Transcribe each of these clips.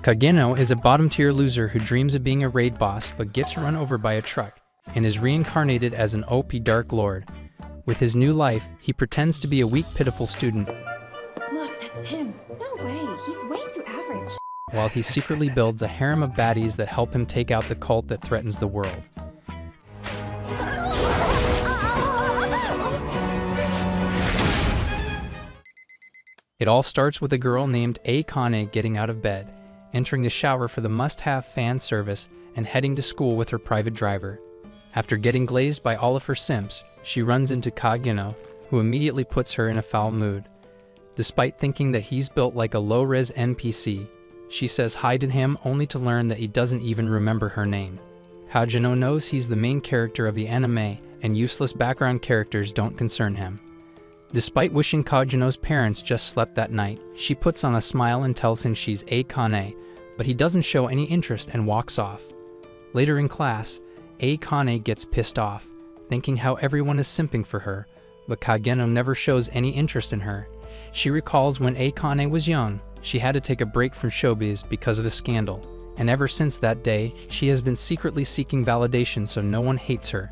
Kageno is a bottom-tier loser who dreams of being a raid boss but gets run over by a truck and is reincarnated as an OP Dark Lord. With his new life, he pretends to be a weak, pitiful student. Look, that's him. No way, he's way too average. While he secretly builds a harem of baddies that help him take out the cult that threatens the world. It all starts with a girl named Akane getting out of bed, entering the shower for the must-have fan service, and heading to school with her private driver. After getting glazed by all of her simps, she runs into Kageno, who immediately puts her in a foul mood. Despite thinking that he's built like a low-res NPC, she says hi to him only to learn that he doesn't even remember her name. Kageno knows he's the main character of the anime, and useless background characters don't concern him. Despite wishing Kageno's parents just slept that night, she puts on a smile and tells him she's Akane, but he doesn't show any interest and walks off. Later in class, Akane gets pissed off, thinking how everyone is simping for her, but Kageno never shows any interest in her. She recalls when Akane was young, she had to take a break from showbiz because of a scandal, and ever since that day, she has been secretly seeking validation so no one hates her.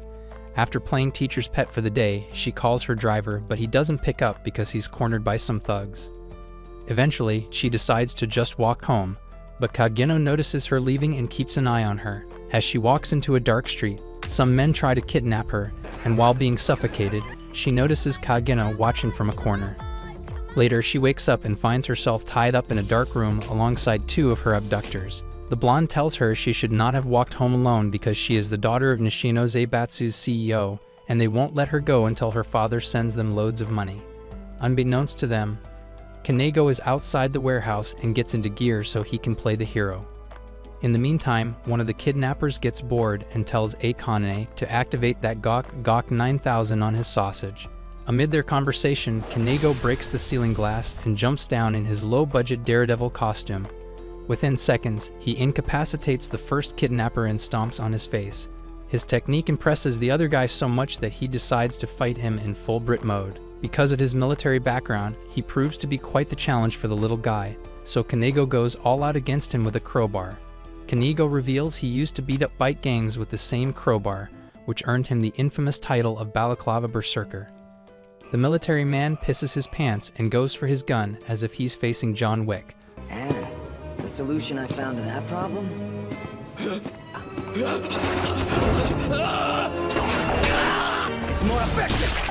After playing teacher's pet for the day, she calls her driver, but he doesn't pick up because he's cornered by some thugs. Eventually, she decides to just walk home, but Kageno notices her leaving and keeps an eye on her. As she walks into a dark street, some men try to kidnap her, and while being suffocated, she notices Kageno watching from a corner. Later, she wakes up and finds herself tied up in a dark room alongside two of her abductors. The blonde tells her she should not have walked home alone because she is the daughter of Nishino Zaibatsu's CEO, and they won't let her go until her father sends them loads of money. Unbeknownst to them, Kanego is outside the warehouse and gets into gear so he can play the hero. In the meantime, one of the kidnappers gets bored and tells Akane to activate that Gok 9000 on his sausage. Amid their conversation, Kanego breaks the ceiling glass and jumps down in his low-budget Daredevil costume. Within seconds, he incapacitates the first kidnapper and stomps on his face. His technique impresses the other guy so much that he decides to fight him in full Brit mode. Because of his military background, he proves to be quite the challenge for the little guy, so Kanego goes all out against him with a crowbar. Kanego reveals he used to beat up bite gangs with the same crowbar, which earned him the infamous title of Balaclava Berserker. The military man pisses his pants and goes for his gun as if he's facing John Wick. And the solution I found to that problem? It's more effective!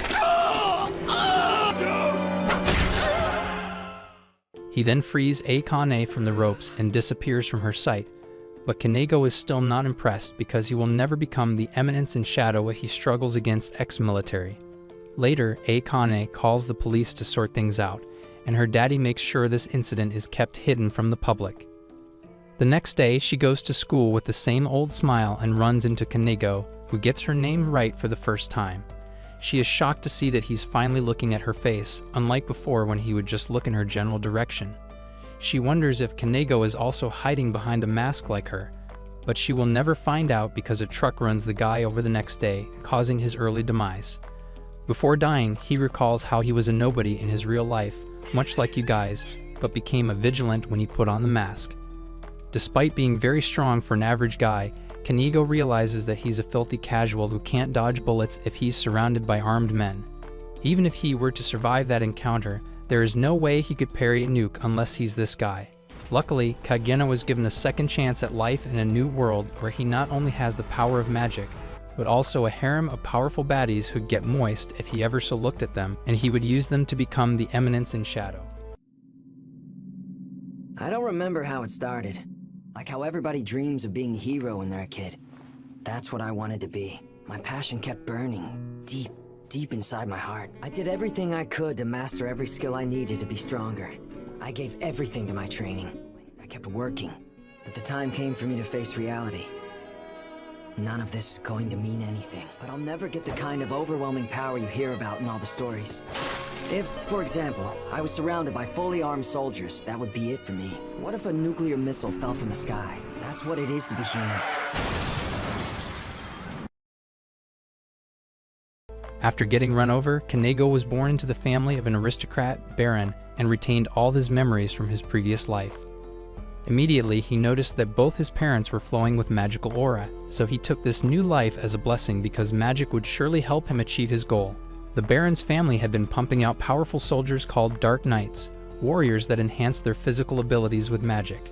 He then frees Akane from the ropes and disappears from her sight, but Kanego is still not impressed because he will never become the Eminence in shadow he struggles against ex-military. Later, Akane calls the police to sort things out, and her daddy makes sure this incident is kept hidden from the public. The next day, she goes to school with the same old smile and runs into Kanego, who gets her name right for the first time. She is shocked to see that he's finally looking at her face, unlike before when he would just look in her general direction. She wonders if Kanego is also hiding behind a mask like her, but she will never find out because a truck runs the guy over the next day, causing his early demise. Before dying, he recalls how he was a nobody in his real life, much like you guys, but became a vigilant when he put on the mask. Despite being very strong for an average guy, Kanego realizes that he's a filthy casual who can't dodge bullets if he's surrounded by armed men. Even if he were to survive that encounter, there is no way he could parry a nuke unless he's this guy. Luckily, Kageno was given a second chance at life in a new world where he not only has the power of magic, but also a harem of powerful baddies who'd get moist if he ever so looked at them, and he would use them to become the Eminence in shadow. I don't remember how it started. Like how everybody dreams of being a hero when they're a kid. That's what I wanted to be. My passion kept burning, deep inside my heart. I did everything I could to master every skill I needed to be stronger. I gave everything to my training. I kept working, but the time came for me to face reality. None of this is going to mean anything, but I'll never get the kind of overwhelming power you hear about in all the stories. If, for example, I was surrounded by fully armed soldiers, that would be it for me. What if a nuclear missile fell from the sky? That's what it is to be human. After getting run over, Kanego was born into the family of an aristocrat, baron, and retained all his memories from his previous life. Immediately, he noticed that both his parents were flowing with magical aura, so he took this new life as a blessing because magic would surely help him achieve his goal. The Baron's family had been pumping out powerful soldiers called Dark Knights, warriors that enhanced their physical abilities with magic.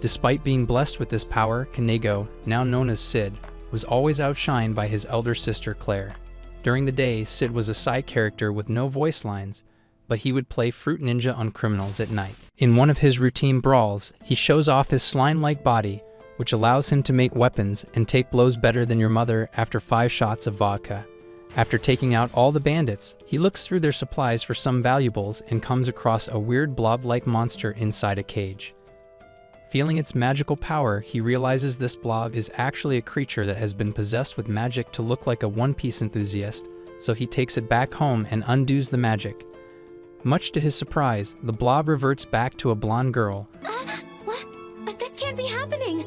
Despite being blessed with this power, Kanego, now known as Sid, was always outshined by his elder sister Claire. During the day, Sid was a side character with no voice lines, but he would play Fruit Ninja on criminals at night. In one of his routine brawls, he shows off his slime-like body, which allows him to make weapons and take blows better than your mother after 5 shots of vodka. After taking out all the bandits, he looks through their supplies for some valuables and comes across a weird blob-like monster inside a cage. Feeling its magical power, he realizes this blob is actually a creature that has been possessed with magic to look like a One Piece enthusiast, so he takes it back home and undoes the magic. Much to his surprise, the blob reverts back to a blonde girl. What? But this can't be happening.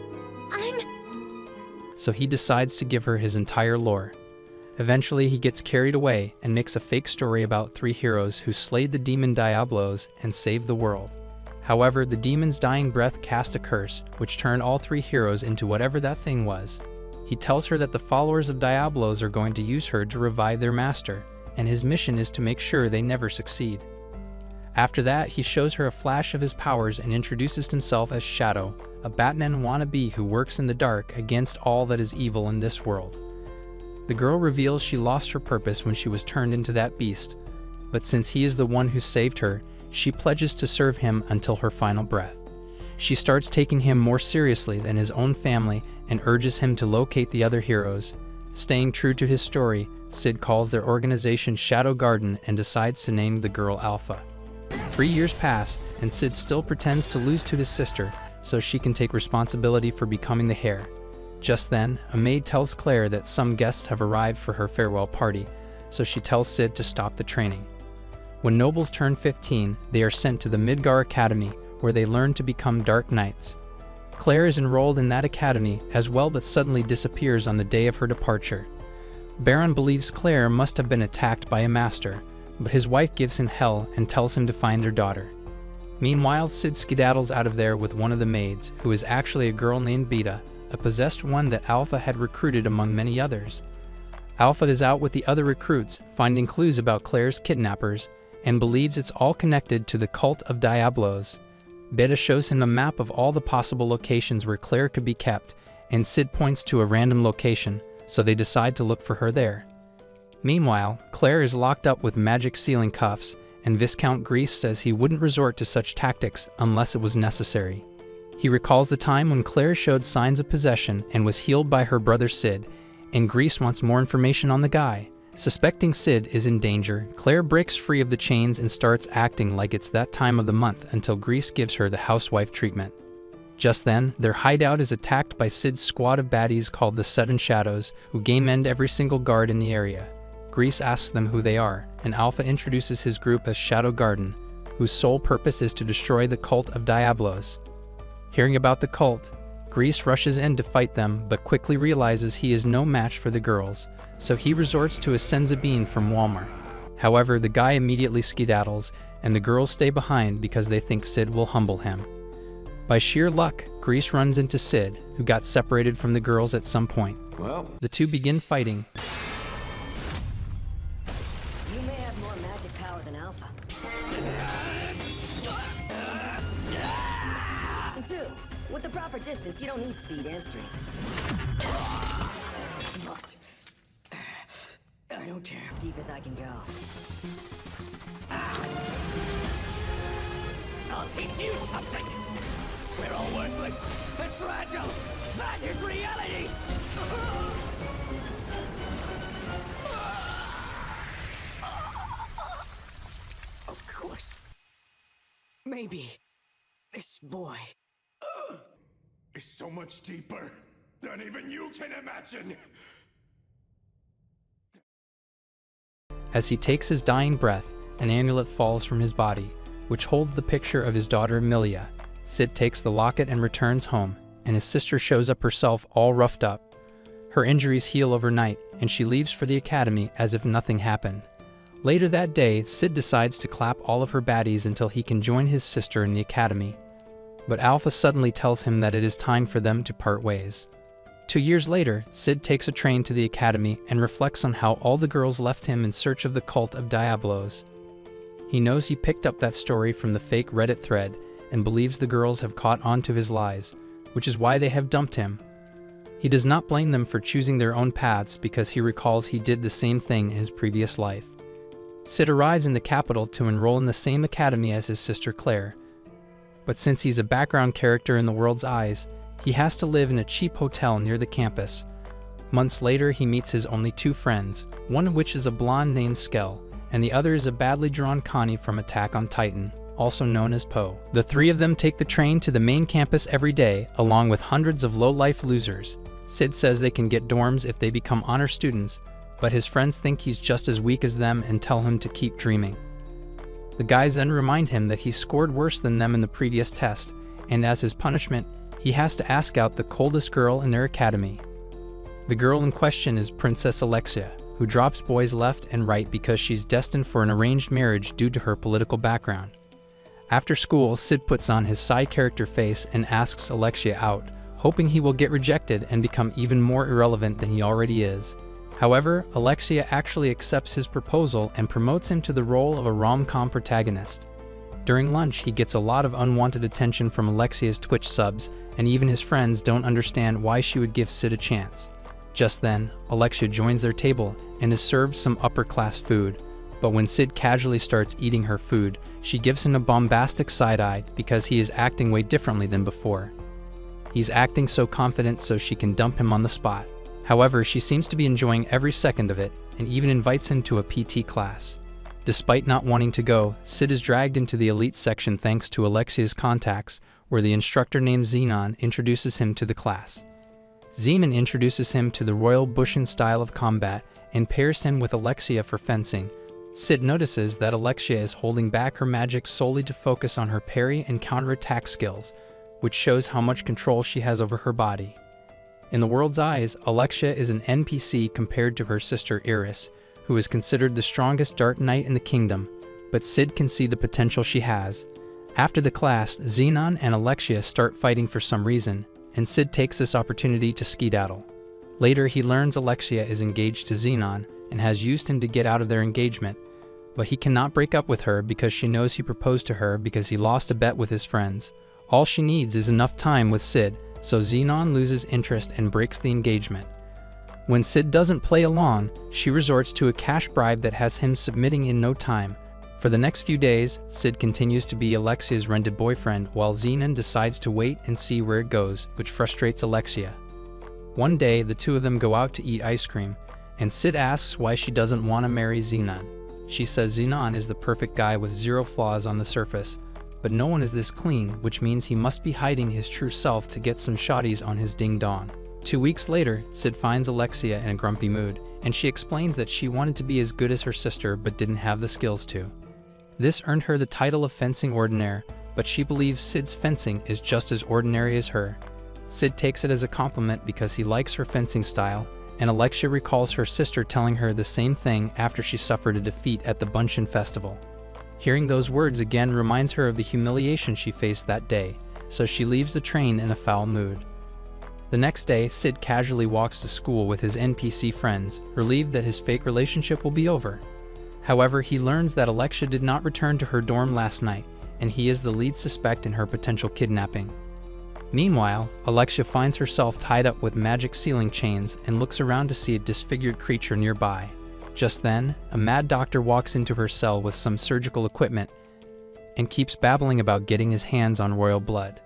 So he decides to give her his entire lore. Eventually, he gets carried away and makes a fake story about 3 heroes who slayed the demon Diablos and saved the world. However, the demon's dying breath cast a curse, which turned all 3 heroes into whatever that thing was. He tells her that the followers of Diablos are going to use her to revive their master, and his mission is to make sure they never succeed. After that, he shows her a flash of his powers and introduces himself as Shadow, a Batman wannabe who works in the dark against all that is evil in this world. The girl reveals she lost her purpose when she was turned into that beast, but since he is the one who saved her, she pledges to serve him until her final breath. She starts taking him more seriously than his own family and urges him to locate the other heroes. Staying true to his story, Sid calls their organization Shadow Garden and decides to name the girl Alpha. 3 years pass, and Sid still pretends to lose to his sister so she can take responsibility for becoming the heir. Just then, a maid tells Claire that some guests have arrived for her farewell party, so she tells Sid to stop the training. When nobles turn 15, they are sent to the Midgar Academy, where they learn to become Dark Knights. Claire is enrolled in that academy as well, but suddenly disappears on the day of her departure. Baron believes Claire must have been attacked by a master, but his wife gives him hell and tells him to find their daughter. Meanwhile, Sid skedaddles out of there with one of the maids, who is actually a girl named Beta, a possessed one that Alpha had recruited among many others. Alpha is out with the other recruits, finding clues about Claire's kidnappers, and believes it's all connected to the cult of Diablos. Beta shows him a map of all the possible locations where Claire could be kept, and Sid points to a random location, so they decide to look for her there. Meanwhile, Claire is locked up with magic sealing cuffs, and Viscount Grease says he wouldn't resort to such tactics unless it was necessary. He recalls the time when Claire showed signs of possession and was healed by her brother Sid, and Grease wants more information on the guy. Suspecting Sid is in danger, Claire breaks free of the chains and starts acting like it's that time of the month until Grease gives her the housewife treatment. Just then, their hideout is attacked by Sid's squad of baddies called the Sudden Shadows, who game end every single guard in the area. Grease asks them who they are, and Alpha introduces his group as Shadow Garden, whose sole purpose is to destroy the cult of Diablos. Hearing about the cult, Grease rushes in to fight them, but quickly realizes he is no match for the girls, so he resorts to a Senza bean from Walmart. However, the guy immediately skedaddles, and the girls stay behind because they think Sid will humble him. By sheer luck, Grease runs into Sid, who got separated from the girls at some point. The two begin fighting. You may have more magic power than Alpha. And 2, with the proper distance, you don't need speed and strength. But I don't care. As deep as I can go. I'll teach you something. We're all worthless and fragile. That is reality. Of course. Maybe this boy is so much deeper than even you can imagine. As he takes his dying breath, an amulet falls from his body, which holds the picture of his daughter Emilia. Sid takes the locket and returns home, and his sister shows up herself all roughed up. Her injuries heal overnight, and she leaves for the academy as if nothing happened. Later that day, Sid decides to clap all of her baddies until he can join his sister in the academy. but Alpha suddenly tells him that it is time for them to part ways. 2 years later, Sid takes a train to the academy and reflects on how all the girls left him in search of the cult of Diablos. He knows he picked up that story from the fake Reddit thread and believes the girls have caught on to his lies, which is why they have dumped him. He does not blame them for choosing their own paths because he recalls he did the same thing in his previous life. Sid arrives in the capital to enroll in the same academy as his sister Claire. But since he's a background character in the world's eyes, he has to live in a cheap hotel near the campus. Months later, he meets his only 2 friends, one of which is a blonde named Skell, and the other is a badly drawn Connie from Attack on Titan, also known as Poe. The 3 of them take the train to the main campus every day, along with hundreds of low-life losers. Sid says they can get dorms if they become honor students, but his friends think he's just as weak as them and tell him to keep dreaming. The guys then remind him that he scored worse than them in the previous test, and as his punishment, he has to ask out the coldest girl in their academy. The girl in question is Princess Alexia, who drops boys left and right because she's destined for an arranged marriage due to her political background. After school, Sid puts on his side character face and asks Alexia out, hoping he will get rejected and become even more irrelevant than he already is. However, Alexia actually accepts his proposal and promotes him to the role of a rom-com protagonist. During lunch, he gets a lot of unwanted attention from Alexia's Twitch subs, and even his friends don't understand why she would give Sid a chance. Just then, Alexia joins their table and is served some upper-class food. But when Sid casually starts eating her food, she gives him a bombastic side-eye because he is acting way differently than before. He's acting so confident so she can dump him on the spot. However, she seems to be enjoying every second of it and even invites him to a PT class. Despite not wanting to go, Sid is dragged into the elite section thanks to Alexia's contacts, where the instructor named Xenon introduces him to the class. Zeman introduces him to the Royal Bushin style of combat and pairs him with Alexia for fencing. Sid notices that Alexia is holding back her magic solely to focus on her parry and counterattack skills, which shows how much control she has over her body. In the world's eyes, Alexia is an NPC compared to her sister Iris, who is considered the strongest Dark Knight in the kingdom, but Sid can see the potential she has. After the class, Xenon and Alexia start fighting for some reason, and Sid takes this opportunity to skedaddle. Later, he learns Alexia is engaged to Xenon and has used him to get out of their engagement, but he cannot break up with her because she knows he proposed to her because he lost a bet with his friends. All she needs is enough time with Sid, so Xenon loses interest and breaks the engagement. When Sid doesn't play along, she resorts to a cash bribe that has him submitting in no time. For the next few days, Sid continues to be Alexia's rented boyfriend while Xenon decides to wait and see where it goes, which frustrates Alexia. One day, the 2 of them go out to eat ice cream, and Sid asks why she doesn't want to marry Xenon. She says Xenon is the perfect guy with 0 flaws on the surface, but no one is this clean, which means he must be hiding his true self to get some shotties on his ding-dong. 2 weeks later, Sid finds Alexia in a grumpy mood, and she explains that she wanted to be as good as her sister but didn't have the skills to. This earned her the title of fencing ordinaire, but she believes Sid's fencing is just as ordinary as her. Sid takes it as a compliment because he likes her fencing style, and Alexia recalls her sister telling her the same thing after she suffered a defeat at the Bunshin Festival. Hearing those words again reminds her of the humiliation she faced that day, so she leaves the train in a foul mood. The next day, Sid casually walks to school with his NPC friends, relieved that his fake relationship will be over. However, he learns that Alexia did not return to her dorm last night, and he is the lead suspect in her potential kidnapping. Meanwhile, Alexia finds herself tied up with magic ceiling chains and looks around to see a disfigured creature nearby. Just then, a mad doctor walks into her cell with some surgical equipment and keeps babbling about getting his hands on royal blood.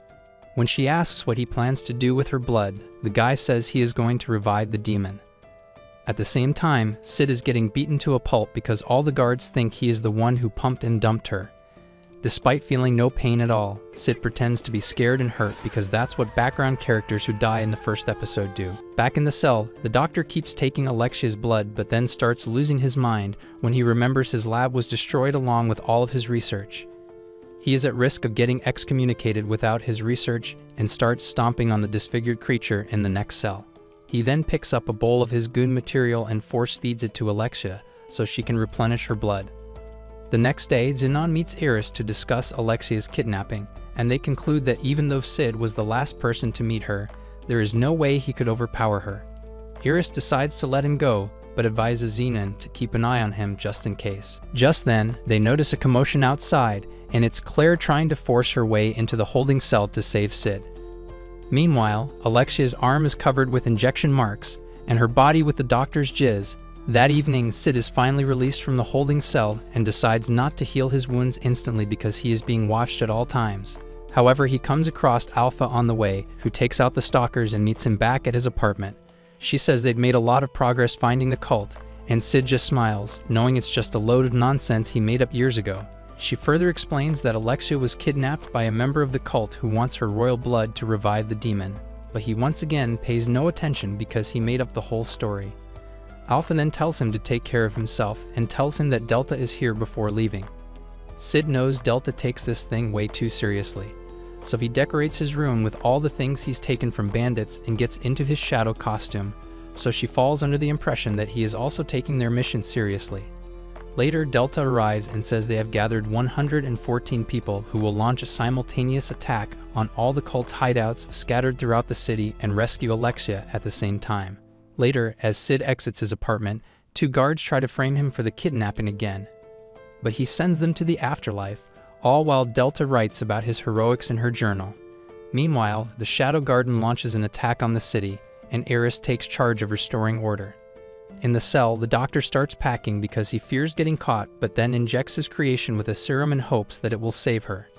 When she asks what he plans to do with her blood, the guy says he is going to revive the demon. At the same time, Sid is getting beaten to a pulp because all the guards think he is the one who pumped and dumped her. Despite feeling no pain at all, Sid pretends to be scared and hurt because that's what background characters who die in the first episode do. Back in the cell, the doctor keeps taking Alexia's blood but then starts losing his mind when he remembers his lab was destroyed along with all of his research. He is at risk of getting excommunicated without his research and starts stomping on the disfigured creature in the next cell. He then picks up a bowl of his goon material and force feeds it to Alexia so she can replenish her blood. The next day, Xenon meets Iris to discuss Alexia's kidnapping, and they conclude that even though Sid was the last person to meet her, there is no way he could overpower her. Iris decides to let him go, but advises Xenon to keep an eye on him just in case. Just then, they notice a commotion outside, and it's Claire trying to force her way into the holding cell to save Sid. Meanwhile, Alexia's arm is covered with injection marks, and her body with the doctor's jizz. That evening, Sid is finally released from the holding cell and decides not to heal his wounds instantly because he is being watched at all times. However, he comes across Alpha on the way, who takes out the stalkers and meets him back at his apartment. She says they'd made a lot of progress finding the cult, and Sid just smiles, knowing it's just a load of nonsense he made up years ago. She further explains that Alexia was kidnapped by a member of the cult who wants her royal blood to revive the demon, but he once again pays no attention because he made up the whole story. Alpha then tells him to take care of himself and tells him that Delta is here before leaving. Sid knows Delta takes this thing way too seriously, so he decorates his room with all the things he's taken from bandits and gets into his shadow costume, so she falls under the impression that he is also taking their mission seriously. Later, Delta arrives and says they have gathered 114 people who will launch a simultaneous attack on all the cult's hideouts scattered throughout the city and rescue Alexia at the same time. Later, as Sid exits his apartment, 2 guards try to frame him for the kidnapping again, but he sends them to the afterlife, all while Delta writes about his heroics in her journal. Meanwhile, the Shadow Garden launches an attack on the city, and Eris takes charge of restoring order. In the cell, the doctor starts packing because he fears getting caught, but then injects his creation with a serum in hopes that it will save her,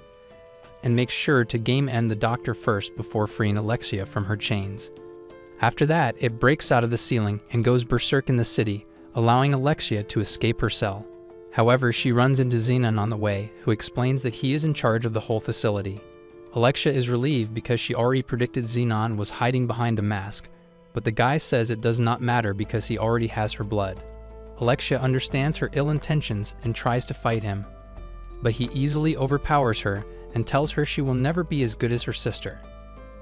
and makes sure to game end the doctor first before freeing Alexia from her chains. After that, it breaks out of the ceiling and goes berserk in the city, allowing Alexia to escape her cell. However, she runs into Xenon on the way, who explains that he is in charge of the whole facility. Alexia is relieved because she already predicted Xenon was hiding behind a mask, but the guy says it does not matter because he already has her blood. Alexia understands her ill intentions and tries to fight him, but he easily overpowers her and tells her she will never be as good as her sister.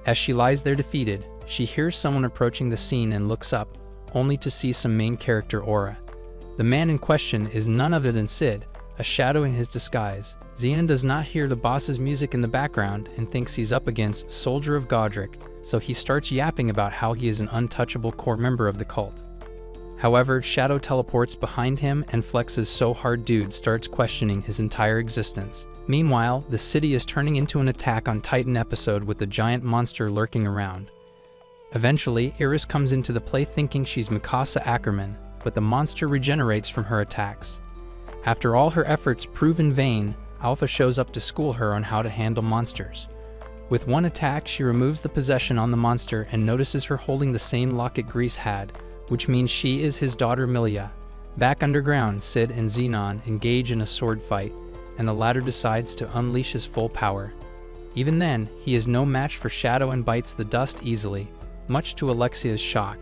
As she lies there defeated, she hears someone approaching the scene and looks up, only to see some main character aura. The man in question is none other than Sid, a shadow in his disguise. Xenon does not hear the boss's music in the background and thinks he's up against Soldier of Godric, so he starts yapping about how he is an untouchable core member of the cult. However, Shadow teleports behind him and Flex's So Hard Dude starts questioning his entire existence. Meanwhile, the city is turning into an Attack on Titan episode with the giant monster lurking around. Eventually, Iris comes into the play thinking she's Mikasa Ackerman, but the monster regenerates from her attacks. After all her efforts prove in vain, Alpha shows up to school her on how to handle monsters. With one attack, she removes the possession on the monster and notices her holding the same locket Grease had, which means she is his daughter Milia. Back underground, Sid and Xenon engage in a sword fight, and the latter decides to unleash his full power. Even then, he is no match for Shadow and bites the dust easily, much to Alexia's shock.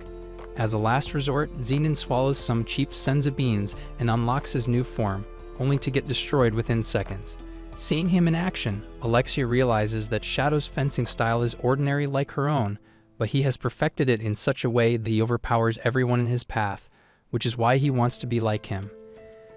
As a last resort, Xenon swallows some cheap senza beans and unlocks his new form, only to get destroyed within seconds. Seeing him in action, Alexia realizes that Shadow's fencing style is ordinary like her own, but he has perfected it in such a way that he overpowers everyone in his path, which is why he wants to be like him.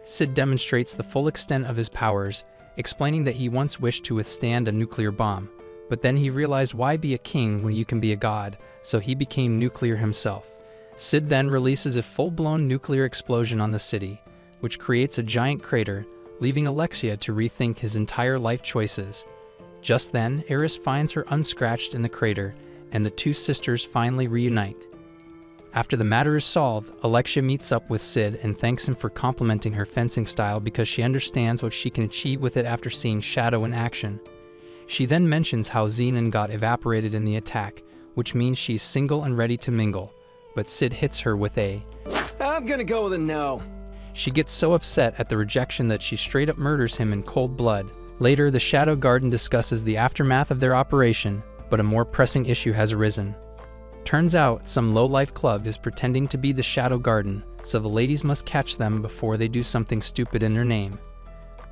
Sid demonstrates the full extent of his powers, explaining that he once wished to withstand a nuclear bomb, but then he realized why be a king when you can be a god, so he became nuclear himself. Sid then releases a full-blown nuclear explosion on the city, which creates a giant crater, leaving Alexia to rethink his entire life choices. Just then, Eris finds her unscratched in the crater, and the 2 sisters finally reunite. After the matter is solved, Alexia meets up with Sid and thanks him for complimenting her fencing style because she understands what she can achieve with it after seeing Shadow in action. She then mentions how Xenon got evaporated in the attack, which means she's single and ready to mingle, but Sid hits her with a I'm gonna go with a no. She gets so upset at the rejection that she straight up murders him in cold blood. Later, the Shadow Garden discusses the aftermath of their operation, but a more pressing issue has arisen. Turns out, some low-life club is pretending to be the Shadow Garden, so the ladies must catch them before they do something stupid in their name.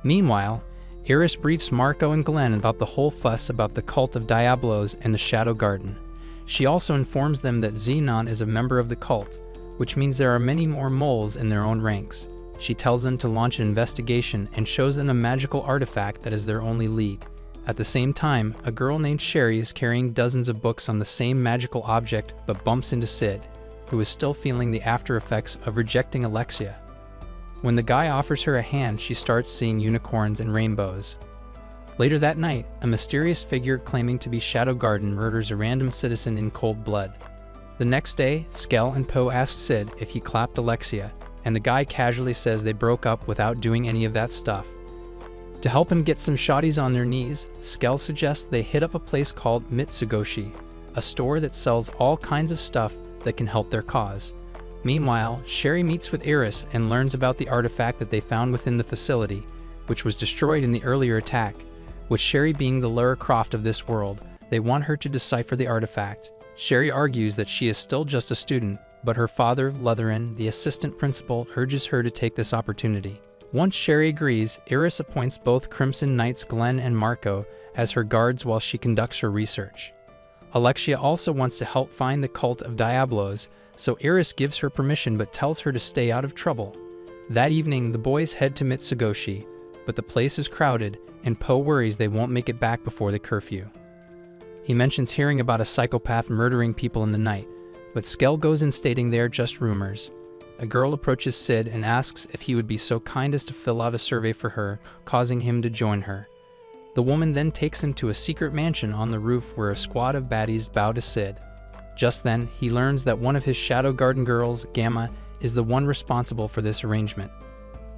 Meanwhile, Iris briefs Marco and Glenn about the whole fuss about the cult of Diablos and the Shadow Garden. She also informs them that Xenon is a member of the cult, which means there are many more moles in their own ranks. She tells them to launch an investigation and shows them a magical artifact that is their only lead. At the same time, a girl named Sherry is carrying dozens of books on the same magical object but bumps into Sid, who is still feeling the after effects of rejecting Alexia. When the guy offers her a hand, she starts seeing unicorns and rainbows. Later that night, a mysterious figure claiming to be Shadow Garden murders a random citizen in cold blood. The next day, Skell and Poe ask Sid if he clapped Alexia, and the guy casually says they broke up without doing any of that stuff. To help him get some shotties on their knees, Skell suggests they hit up a place called Mitsugoshi, a store that sells all kinds of stuff that can help their cause. Meanwhile, Sherry meets with Iris and learns about the artifact that they found within the facility, which was destroyed in the earlier attack. With Sherry being the Lara Croft of this world, they want her to decipher the artifact. Sherry argues that she is still just a student, but her father, Lutheran, the assistant principal, urges her to take this opportunity. Once Sherry agrees, Iris appoints both Crimson Knights Glenn and Marco as her guards while she conducts her research. Alexia also wants to help find the cult of Diablos, so Iris gives her permission but tells her to stay out of trouble. That evening, the boys head to Mitsugoshi, but the place is crowded, and Poe worries they won't make it back before the curfew. He mentions hearing about a psychopath murdering people in the night, but Skell goes in stating they are just rumors. A girl approaches Sid and asks if he would be so kind as to fill out a survey for her, causing him to join her. The woman then takes him to a secret mansion on the roof where a squad of baddies bow to Sid. Just then, he learns that one of his Shadow Garden girls, Gamma, is the one responsible for this arrangement.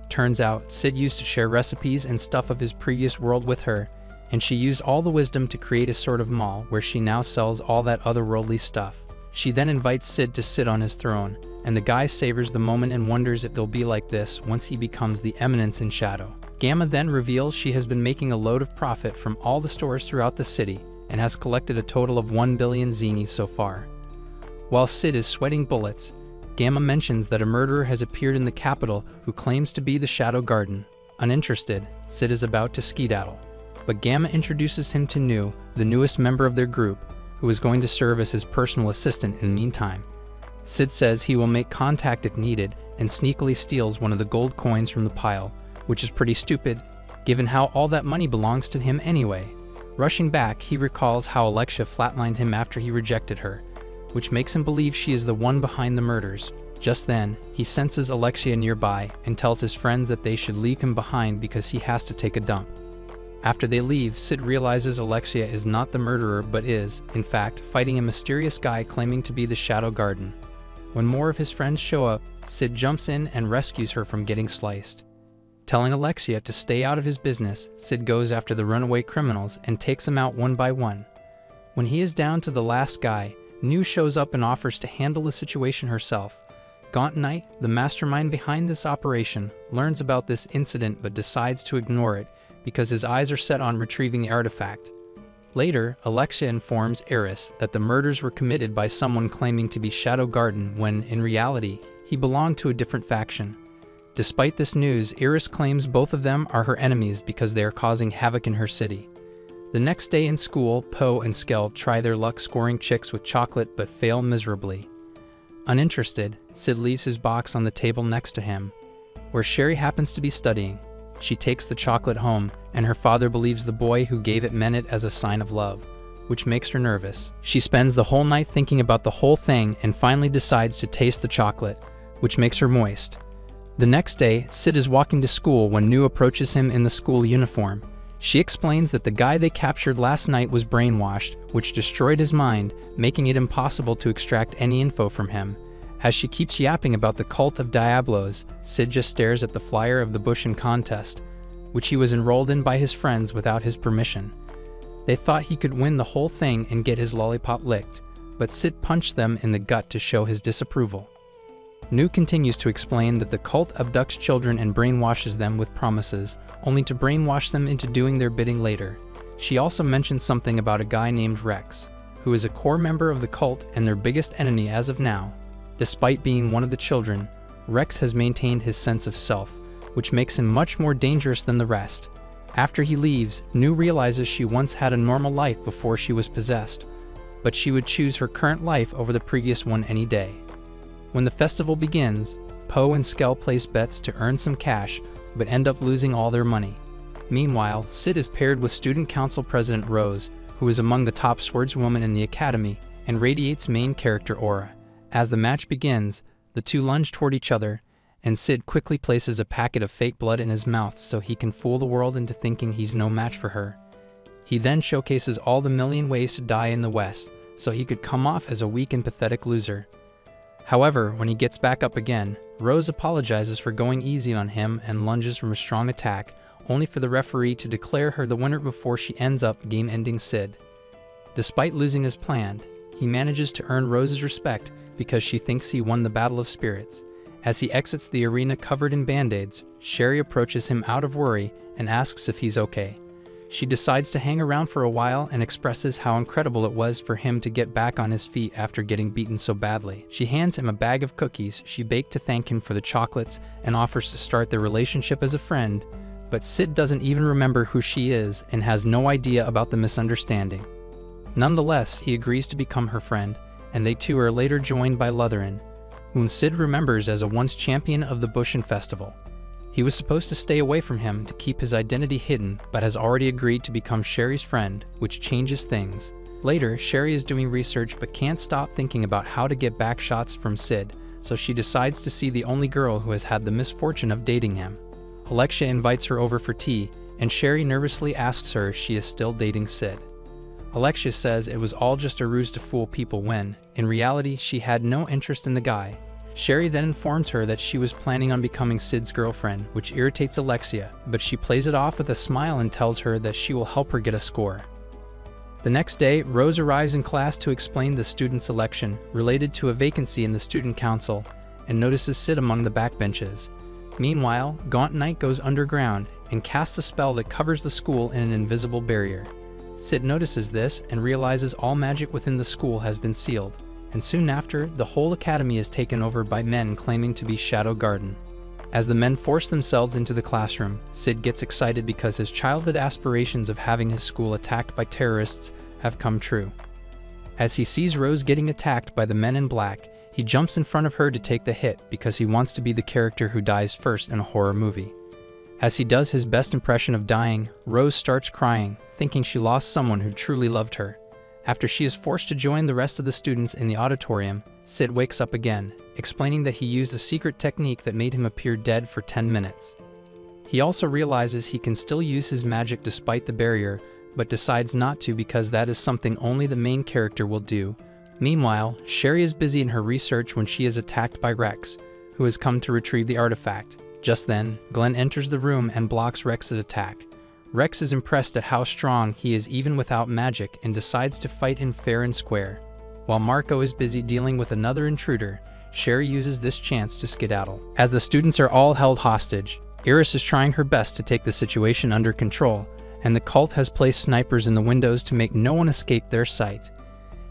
Turns out, Sid used to share recipes and stuff of his previous world with her, and she used all the wisdom to create a sort of mall where she now sells all that otherworldly stuff. She then invites Sid to sit on his throne, and the guy savors the moment and wonders if they'll be like this once he becomes the Eminence in Shadow. Gamma then reveals she has been making a load of profit from all the stores throughout the city and has collected a total of 1 billion zenies so far. While Sid is sweating bullets, Gamma mentions that a murderer has appeared in the capital who claims to be the Shadow Garden. Uninterested, Sid is about to skedaddle, but Gamma introduces him to Nu, the newest member of their group, who is going to serve as his personal assistant in the meantime. Sid says he will make contact if needed and sneakily steals one of the gold coins from the pile, which is pretty stupid, given how all that money belongs to him anyway. Rushing back, he recalls how Alexia flatlined him after he rejected her, which makes him believe she is the one behind the murders. Just then, he senses Alexia nearby and tells his friends that they should leave him behind because he has to take a dump. After they leave, Sid realizes Alexia is not the murderer but is, in fact, fighting a mysterious guy claiming to be the Shadow Garden. When more of his friends show up, Sid jumps in and rescues her from getting sliced. Telling Alexia to stay out of his business, Sid goes after the runaway criminals and takes them out one by one. When he is down to the last guy, Nu shows up and offers to handle the situation herself. Gaunt Knight, the mastermind behind this operation, learns about this incident but decides to ignore it because his eyes are set on retrieving the artifact. Later, Alexia informs Eris that the murders were committed by someone claiming to be Shadow Garden when, in reality, he belonged to a different faction. Despite this news, Eris claims both of them are her enemies because they are causing havoc in her city. The next day in school, Poe and Skell try their luck scoring chicks with chocolate but fail miserably. Uninterested, Sid leaves his box on the table next to him, where Sherry happens to be studying. She takes the chocolate home, and her father believes the boy who gave it meant it as a sign of love, which makes her nervous. She spends the whole night thinking about the whole thing and finally decides to taste the chocolate, which makes her moist. The next day, Sid is walking to school when Nu approaches him in the school uniform. She explains that the guy they captured last night was brainwashed, which destroyed his mind, making it impossible to extract any info from him. As she keeps yapping about the cult of Diablos, Sid just stares at the flyer of the Bushin contest, which he was enrolled in by his friends without his permission. They thought he could win the whole thing and get his lollipop licked, but Sid punched them in the gut to show his disapproval. Nu continues to explain that the cult abducts children and brainwashes them with promises, only to brainwash them into doing their bidding later. She also mentions something about a guy named Rex, who is a core member of the cult and their biggest enemy as of now. Despite being one of the children, Rex has maintained his sense of self, which makes him much more dangerous than the rest. After he leaves, Nu realizes she once had a normal life before she was possessed, but she would choose her current life over the previous one any day. When the festival begins, Poe and Skell place bets to earn some cash, but end up losing all their money. Meanwhile, Sid is paired with Student Council President Rose, who is among the top swordswomen in the academy and radiates main character aura. As the match begins, the two lunge toward each other, and Sid quickly places a packet of fake blood in his mouth so he can fool the world into thinking he's no match for her. He then showcases all the million ways to die in the West, so he could come off as a weak and pathetic loser. However, when he gets back up again, Rose apologizes for going easy on him and lunges from a strong attack, only for the referee to declare her the winner before she ends up game-ending Sid. Despite losing as planned, he manages to earn Rose's respect because she thinks he won the Battle of Spirits. As he exits the arena covered in band-aids, Sherry approaches him out of worry and asks if he's okay. She decides to hang around for a while and expresses how incredible it was for him to get back on his feet after getting beaten so badly. She hands him a bag of cookies she baked to thank him for the chocolates and offers to start their relationship as a friend, but Sid doesn't even remember who she is and has no idea about the misunderstanding. Nonetheless, he agrees to become her friend, and they two are later joined by Lutheran, whom Sid remembers as a once champion of the Bushin Festival. He was supposed to stay away from him to keep his identity hidden, but has already agreed to become Sherry's friend, which changes things. Later, Sherry is doing research but can't stop thinking about how to get back shots from Sid, so she decides to see the only girl who has had the misfortune of dating him. Alexia invites her over for tea, and Sherry nervously asks her if she is still dating Sid. Alexia says it was all just a ruse to fool people when, in reality, she had no interest in the guy. Sherry then informs her that she was planning on becoming Sid's girlfriend, which irritates Alexia, but she plays it off with a smile and tells her that she will help her get a score. The next day, Rose arrives in class to explain the student's election related to a vacancy in the student council and notices Sid among the backbenches. Meanwhile, Gaunt Knight goes underground and casts a spell that covers the school in an invisible barrier. Sid notices this and realizes all magic within the school has been sealed, and soon after, the whole academy is taken over by men claiming to be Shadow Garden. As the men force themselves into the classroom, Sid gets excited because his childhood aspirations of having his school attacked by terrorists have come true. As he sees Rose getting attacked by the men in black, he jumps in front of her to take the hit because he wants to be the character who dies first in a horror movie. As he does his best impression of dying, Rose starts crying, thinking she lost someone who truly loved her. After she is forced to join the rest of the students in the auditorium, Sid wakes up again, explaining that he used a secret technique that made him appear dead for 10 minutes. He also realizes he can still use his magic despite the barrier, but decides not to because that is something only the main character will do. Meanwhile, Sherry is busy in her research when she is attacked by Rex, who has come to retrieve the artifact. Just then, Glenn enters the room and blocks Rex's attack. Rex is impressed at how strong he is even without magic and decides to fight him fair and square. While Marco is busy dealing with another intruder, Sherry uses this chance to skedaddle. As the students are all held hostage, Iris is trying her best to take the situation under control, and the cult has placed snipers in the windows to make no one escape their sight.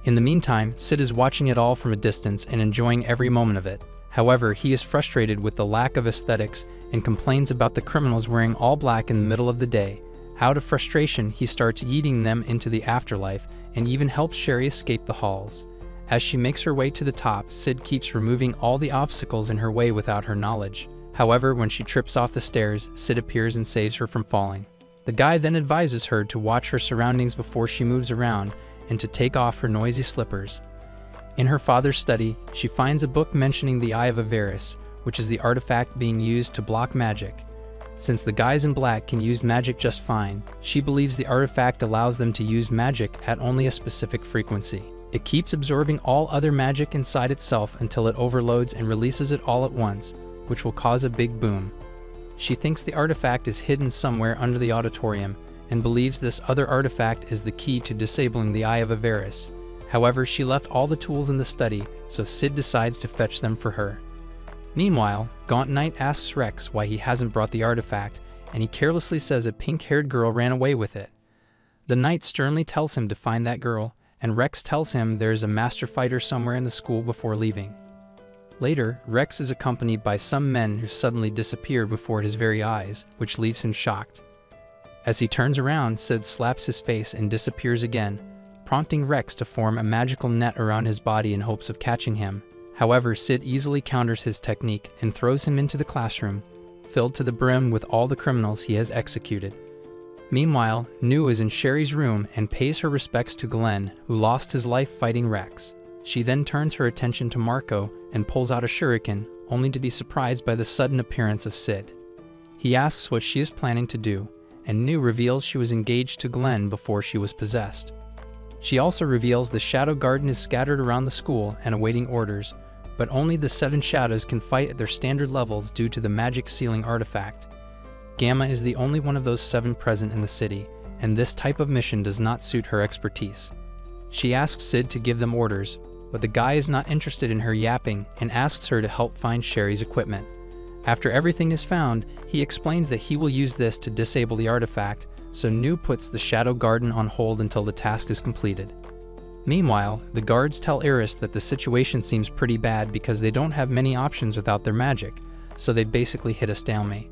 In the meantime, Sid is watching it all from a distance and enjoying every moment of it. However, he is frustrated with the lack of aesthetics and complains about the criminals wearing all black in the middle of the day. Out of frustration, he starts yeeting them into the afterlife and even helps Sherry escape the halls. As she makes her way to the top, Sid keeps removing all the obstacles in her way without her knowledge. However, when she trips off the stairs, Sid appears and saves her from falling. The guy then advises her to watch her surroundings before she moves around and to take off her noisy slippers. In her father's study, she finds a book mentioning the Eye of Avaris, which is the artifact being used to block magic. Since the guys in black can use magic just fine, she believes the artifact allows them to use magic at only a specific frequency. It keeps absorbing all other magic inside itself until it overloads and releases it all at once, which will cause a big boom. She thinks the artifact is hidden somewhere under the auditorium and believes this other artifact is the key to disabling the Eye of Avaris. However, she left all the tools in the study, so Sid decides to fetch them for her. Meanwhile, Gaunt Knight asks Rex why he hasn't brought the artifact, and he carelessly says a pink-haired girl ran away with it. The Knight sternly tells him to find that girl, and Rex tells him there is a master fighter somewhere in the school before leaving. Later, Rex is accompanied by some men who suddenly disappear before his very eyes, which leaves him shocked. As he turns around, Sid slaps his face and disappears again, prompting Rex to form a magical net around his body in hopes of catching him. However, Sid easily counters his technique and throws him into the classroom, filled to the brim with all the criminals he has executed. Meanwhile, Nu is in Sherry's room and pays her respects to Glenn, who lost his life fighting Rex. She then turns her attention to Marco and pulls out a shuriken, only to be surprised by the sudden appearance of Sid. He asks what she is planning to do, and Nu reveals she was engaged to Glenn before she was possessed. She also reveals the Shadow Garden is scattered around the school and awaiting orders, but only the 7 shadows can fight at their standard levels due to the magic sealing artifact. Gamma is the only one of those 7 present in the city, and this type of mission does not suit her expertise. She asks Sid to give them orders, but the guy is not interested in her yapping and asks her to help find Sherry's equipment. After everything is found, he explains that he will use this to disable the artifact, so Nu puts the Shadow Garden on hold until the task is completed. Meanwhile, the guards tell Iris that the situation seems pretty bad because they don't have many options without their magic, so they basically hit a stalemate.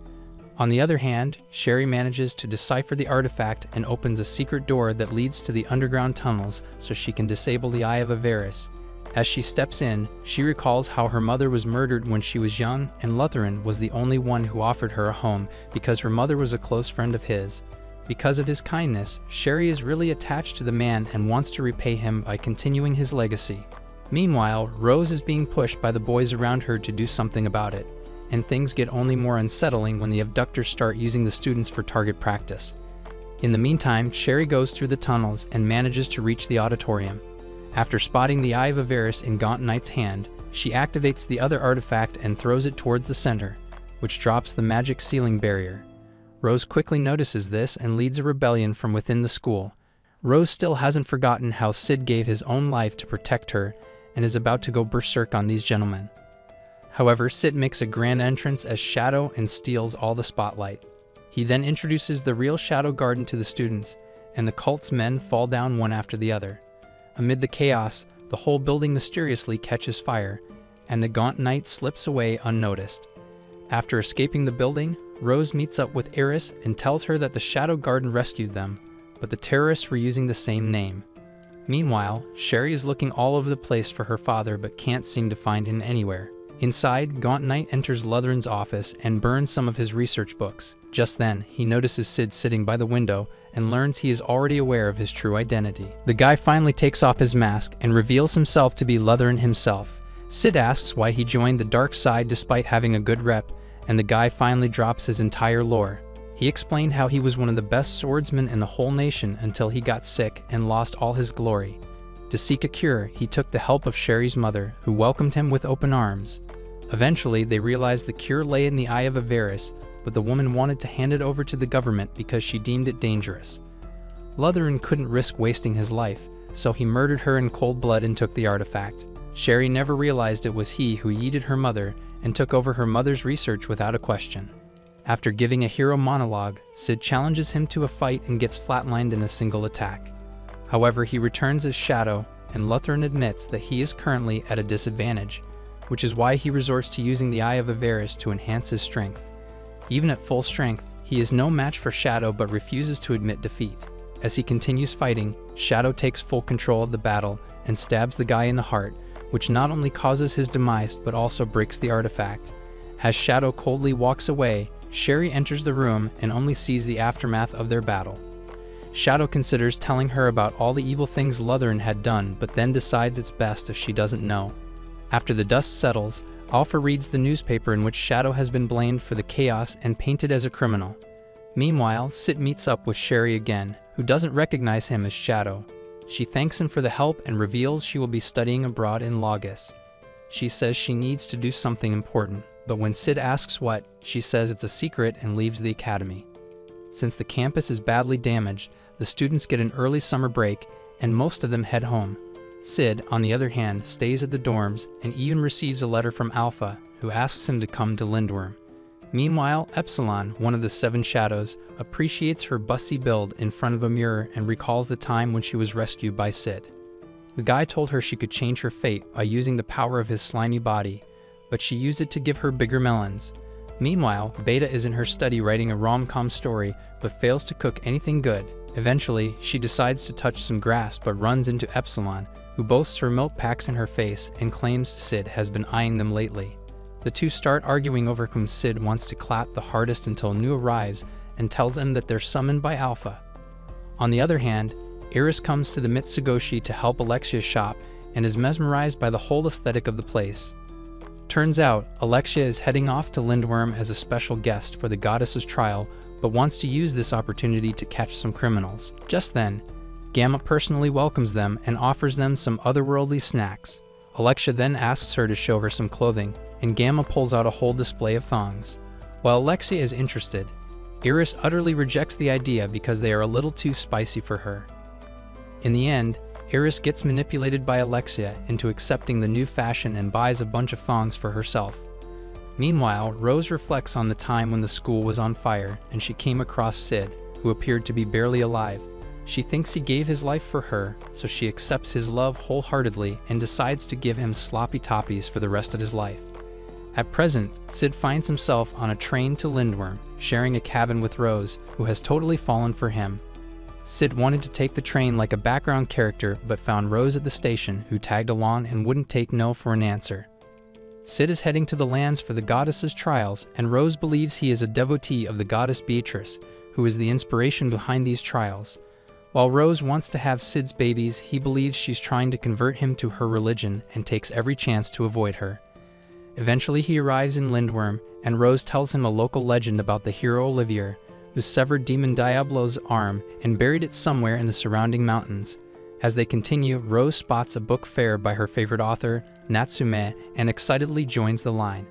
On the other hand, Sherry manages to decipher the artifact and opens a secret door that leads to the underground tunnels so she can disable the Eye of Avaris. As she steps in, she recalls how her mother was murdered when she was young, and Lutheran was the only one who offered her a home because her mother was a close friend of his. Because of his kindness, Sherry is really attached to the man and wants to repay him by continuing his legacy. Meanwhile, Rose is being pushed by the boys around her to do something about it, and things get only more unsettling when the abductors start using the students for target practice. In the meantime, Sherry goes through the tunnels and manages to reach the auditorium. After spotting the Eye of Avaris in Gaunt Knight's hand, she activates the other artifact and throws it towards the center, which drops the magic sealing barrier. Rose quickly notices this and leads a rebellion from within the school. Rose still hasn't forgotten how Sid gave his own life to protect her and is about to go berserk on these gentlemen. However, Sid makes a grand entrance as Shadow and steals all the spotlight. He then introduces the real Shadow Garden to the students, and the cult's men fall down one after the other. Amid the chaos, the whole building mysteriously catches fire, and the Gaunt Knight slips away unnoticed. After escaping the building, Rose meets up with Iris and tells her that the Shadow Garden rescued them, but the terrorists were using the same name. Meanwhile, Sherry is looking all over the place for her father but can't seem to find him anywhere. Inside, Gaunt Knight enters Lutheran's office and burns some of his research books. Just then, he notices Sid sitting by the window and learns he is already aware of his true identity. The guy finally takes off his mask and reveals himself to be Lutheran himself. Sid asks why he joined the dark side despite having a good rep, and the guy finally drops his entire lore. He explained how he was one of the best swordsmen in the whole nation until he got sick and lost all his glory. To seek a cure, he took the help of Sherry's mother, who welcomed him with open arms. Eventually, they realized the cure lay in the Eye of Avaris, but the woman wanted to hand it over to the government because she deemed it dangerous. Lutheran couldn't risk wasting his life, so he murdered her in cold blood and took the artifact. Sherry never realized it was he who yeeted her mother and took over her mother's research without a question. After giving a hero monologue, Sid challenges him to a fight and gets flatlined in a single attack. However, he returns as Shadow, and Lutheran admits that he is currently at a disadvantage, which is why he resorts to using the Eye of Avaris to enhance his strength. Even at full strength, he is no match for Shadow but refuses to admit defeat. As he continues fighting, Shadow takes full control of the battle and stabs the guy in the heart, which not only causes his demise but also breaks the artifact. As Shadow coldly walks away, Sherry enters the room and only sees the aftermath of their battle. Shadow considers telling her about all the evil things Lutheran had done, but then decides it's best if she doesn't know. After the dust settles, Alpha reads the newspaper in which Shadow has been blamed for the chaos and painted as a criminal. Meanwhile, Sid meets up with Sherry again, who doesn't recognize him as Shadow. She thanks him for the help and reveals she will be studying abroad in Lagos. She says she needs to do something important, but when Sid asks what, she says it's a secret and leaves the academy. Since the campus is badly damaged, the students get an early summer break, and most of them head home. Sid, on the other hand, stays at the dorms and even receives a letter from Alpha, who asks him to come to Lindworm. Meanwhile, Epsilon, one of the 7 shadows, appreciates her bussy build in front of a mirror and recalls the time when she was rescued by Sid. The guy told her she could change her fate by using the power of his slimy body, but she used it to give her bigger melons. Meanwhile, Beta is in her study writing a rom-com story, but fails to cook anything good. Eventually, she decides to touch some grass but runs into Epsilon, who boasts her milk packs in her face and claims Sid has been eyeing them lately. The two start arguing over whom Sid wants to clap the hardest until Nu arrives and tells him that they're summoned by Alpha. On the other hand, Iris comes to the Mitsugoshi to help Alexia shop and is mesmerized by the whole aesthetic of the place. Turns out, Alexia is heading off to Lindworm as a special guest for the goddess's trial, but wants to use this opportunity to catch some criminals. Just then, Gamma personally welcomes them and offers them some otherworldly snacks. Alexia then asks her to show her some clothing, and Gamma pulls out a whole display of thongs. While Alexia is interested, Iris utterly rejects the idea because they are a little too spicy for her. In the end, Iris gets manipulated by Alexia into accepting the new fashion and buys a bunch of thongs for herself. Meanwhile, Rose reflects on the time when the school was on fire and she came across Sid, who appeared to be barely alive. She thinks he gave his life for her, so she accepts his love wholeheartedly and decides to give him sloppy toppies for the rest of his life. At present, Sid finds himself on a train to Lindworm, sharing a cabin with Rose, who has totally fallen for him. Sid wanted to take the train like a background character, but found Rose at the station, who tagged along and wouldn't take no for an answer. Sid is heading to the lands for the goddess's trials, and Rose believes he is a devotee of the goddess Beatrice, who is the inspiration behind these trials. While Rose wants to have Sid's babies, he believes she's trying to convert him to her religion and takes every chance to avoid her. Eventually he arrives in Lindworm, and Rose tells him a local legend about the hero Olivier, who severed Demon Diablo's arm and buried it somewhere in the surrounding mountains. As they continue, Rose spots a book fair by her favorite author, Natsume, and excitedly joins the line.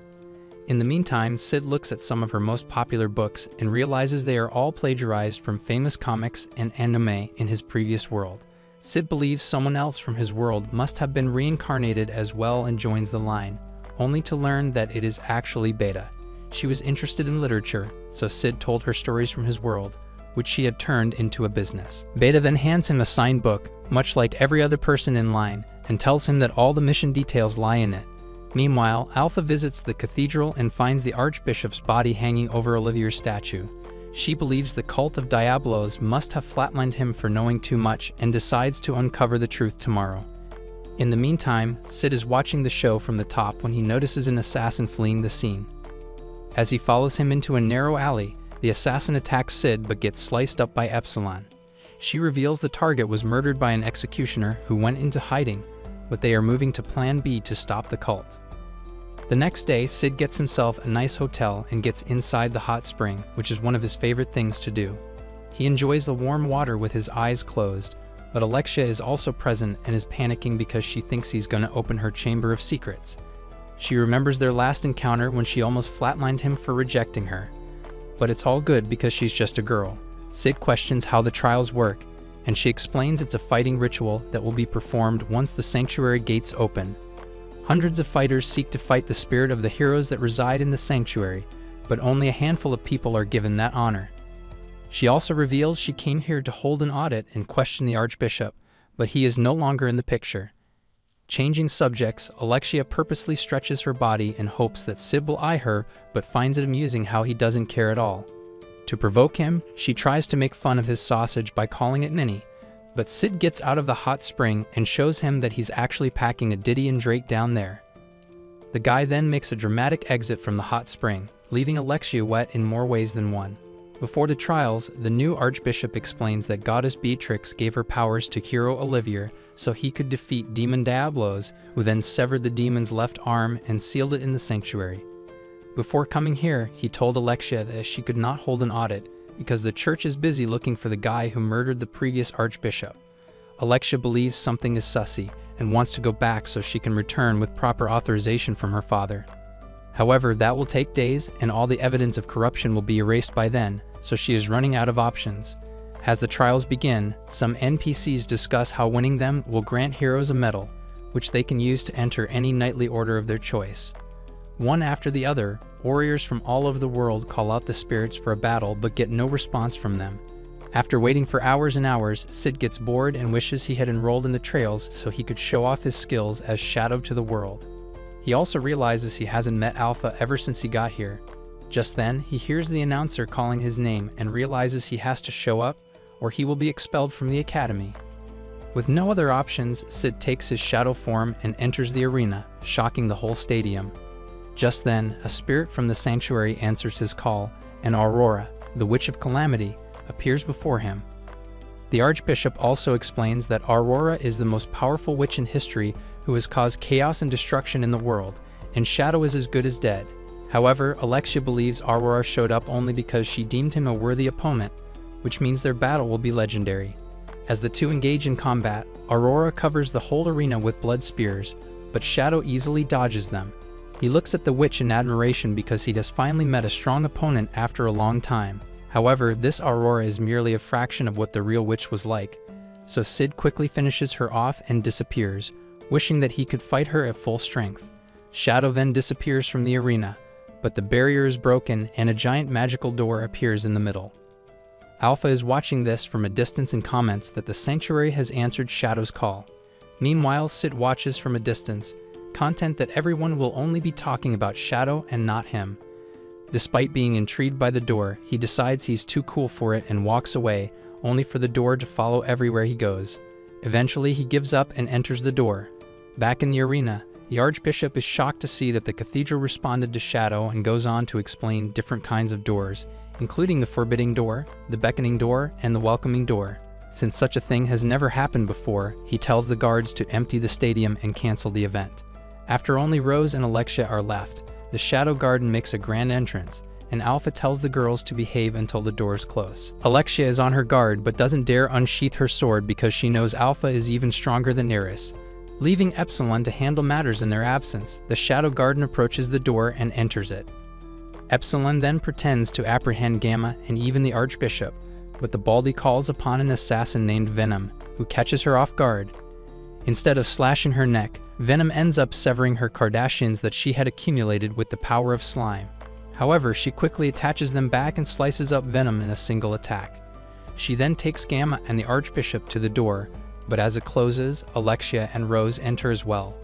In the meantime, Sid looks at some of her most popular books and realizes they are all plagiarized from famous comics and anime in his previous world. Sid believes someone else from his world must have been reincarnated as well and joins the line, only to learn that it is actually Beta. She was interested in literature, so Sid told her stories from his world, which she had turned into a business. Beta then hands him a signed book, much like every other person in line, and tells him that all the mission details lie in it. Meanwhile, Alpha visits the cathedral and finds the Archbishop's body hanging over Olivier's statue. She believes the cult of Diablos must have flatlined him for knowing too much and decides to uncover the truth tomorrow. In the meantime, Sid is watching the show from the top when he notices an assassin fleeing the scene. As he follows him into a narrow alley, the assassin attacks Sid but gets sliced up by Epsilon. She reveals the target was murdered by an executioner who went into hiding, but they are moving to Plan B to stop the cult. The next day, Sid gets himself a nice hotel and gets inside the hot spring, which is one of his favorite things to do. He enjoys the warm water with his eyes closed, but Alexia is also present and is panicking because she thinks he's going to open her chamber of secrets. She remembers their last encounter when she almost flatlined him for rejecting her. But it's all good because she's just a girl. Sid questions how the trials work, and she explains it's a fighting ritual that will be performed once the sanctuary gates open. Hundreds of fighters seek to fight the spirit of the heroes that reside in the sanctuary, but only a handful of people are given that honor. She also reveals she came here to hold an audit and question the Archbishop, but he is no longer in the picture. Changing subjects, Alexia purposely stretches her body in hopes that Sid will eye her, but finds it amusing how he doesn't care at all. To provoke him, she tries to make fun of his sausage by calling it mini, but Sid gets out of the hot spring and shows him that he's actually packing a Diddy and Drake down there. The guy then makes a dramatic exit from the hot spring, leaving Alexia wet in more ways than one. Before the trials, the new Archbishop explains that Goddess Beatrix gave her powers to hero Olivier so he could defeat Demon Diablos, who then severed the demon's left arm and sealed it in the sanctuary. Before coming here, he told Alexia that she could not hold an audit because the church is busy looking for the guy who murdered the previous Archbishop. Alexia believes something is sussy and wants to go back so she can return with proper authorization from her father. However, that will take days and all the evidence of corruption will be erased by then, so she is running out of options. As the trials begin, some NPCs discuss how winning them will grant heroes a medal, which they can use to enter any knightly order of their choice. One after the other, warriors from all over the world call out the spirits for a battle but get no response from them. After waiting for hours and hours, Sid gets bored and wishes he had enrolled in the trails so he could show off his skills as Shadow to the world. He also realizes he hasn't met Alpha ever since he got here. Just then, he hears the announcer calling his name and realizes he has to show up or he will be expelled from the academy. With no other options, Sid takes his shadow form and enters the arena, shocking the whole stadium. Just then, a spirit from the sanctuary answers his call, and Aurora, the Witch of Calamity, appears before him. The Archbishop also explains that Aurora is the most powerful witch in history who has caused chaos and destruction in the world, and Shadow is as good as dead. However, Alexia believes Aurora showed up only because she deemed him a worthy opponent, which means their battle will be legendary. As the two engage in combat, Aurora covers the whole arena with blood spears, but Shadow easily dodges them. He looks at the witch in admiration because he has finally met a strong opponent after a long time. However, this Aurora is merely a fraction of what the real witch was like, so Sid quickly finishes her off and disappears, wishing that he could fight her at full strength. Shadow then disappears from the arena, but the barrier is broken and a giant magical door appears in the middle. Alpha is watching this from a distance and comments that the Sanctuary has answered Shadow's call. Meanwhile, Sid watches from a distance, content that everyone will only be talking about Shadow and not him. Despite being intrigued by the door, he decides he's too cool for it and walks away, only for the door to follow everywhere he goes. Eventually, he gives up and enters the door. Back in the arena, the Archbishop is shocked to see that the cathedral responded to Shadow and goes on to explain different kinds of doors, including the forbidding door, the beckoning door, and the welcoming door. Since such a thing has never happened before, he tells the guards to empty the stadium and cancel the event. After only Rose and Alexia are left, the Shadow Garden makes a grand entrance, and Alpha tells the girls to behave until the doors close. Alexia is on her guard but doesn't dare unsheath her sword because she knows Alpha is even stronger than Eris. Leaving Epsilon to handle matters in their absence, the Shadow Garden approaches the door and enters it. Epsilon then pretends to apprehend Gamma and even the Archbishop, but the Baldy calls upon an assassin named Venom, who catches her off guard. Instead of slashing her neck, Venom ends up severing her Kardashians that she had accumulated with the power of slime. However, she quickly attaches them back and slices up Venom in a single attack. She then takes Gamma and the Archbishop to the door, but as it closes, Alexia and Rose enter as well.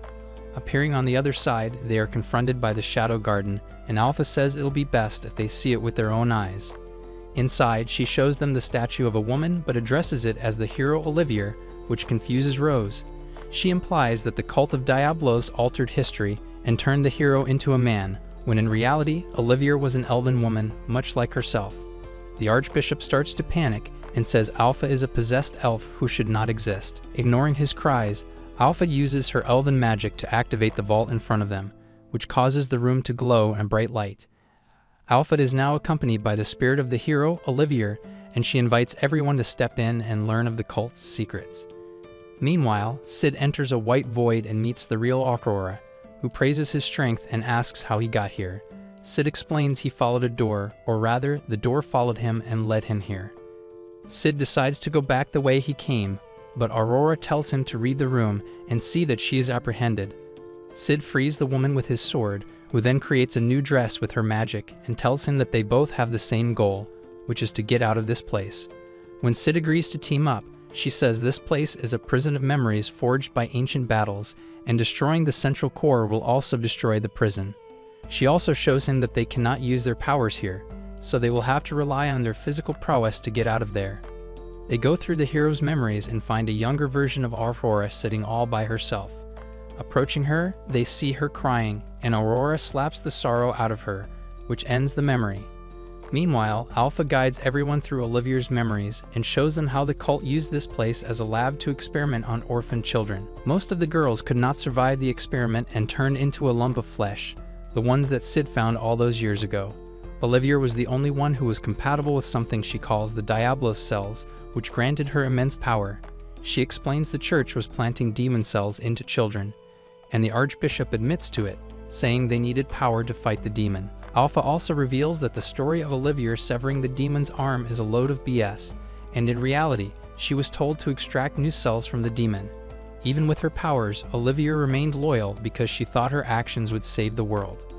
Appearing on the other side, they are confronted by the Shadow Garden, and Alpha says it'll be best if they see it with their own eyes. Inside, she shows them the statue of a woman but addresses it as the hero Olivier, which confuses Rose. She implies that the cult of Diablos altered history and turned the hero into a man, when in reality, Olivier was an elven woman, much like herself. The Archbishop starts to panic and says Alpha is a possessed elf who should not exist. Ignoring his cries, Alpha uses her elven magic to activate the vault in front of them, which causes the room to glow in bright light. Alpha is now accompanied by the spirit of the hero, Olivier, and she invites everyone to step in and learn of the cult's secrets. Meanwhile, Sid enters a white void and meets the real Aurora, who praises his strength and asks how he got here. Sid explains he followed a door, or rather, the door followed him and led him here. Sid decides to go back the way he came, but Aurora tells him to read the room and see that she is apprehended. Sid frees the woman with his sword, who then creates a new dress with her magic and tells him that they both have the same goal, which is to get out of this place. When Sid agrees to team up, she says this place is a prison of memories forged by ancient battles, and destroying the central core will also destroy the prison. She also shows him that they cannot use their powers here, so they will have to rely on their physical prowess to get out of there. They go through the hero's memories and find a younger version of Aurora sitting all by herself. Approaching her, they see her crying, and Aurora slaps the sorrow out of her, which ends the memory. Meanwhile, Alpha guides everyone through Olivier's memories and shows them how the cult used this place as a lab to experiment on orphan children. Most of the girls could not survive the experiment and turned into a lump of flesh, the ones that Sid found all those years ago. Olivier was the only one who was compatible with something she calls the Diablos cells, which granted her immense power. She explains the church was planting demon cells into children, and the Archbishop admits to it, saying they needed power to fight the demon. Alpha also reveals that the story of Olivier severing the demon's arm is a load of BS, and in reality, she was told to extract new cells from the demon. Even with her powers, Olivier remained loyal because she thought her actions would save the world.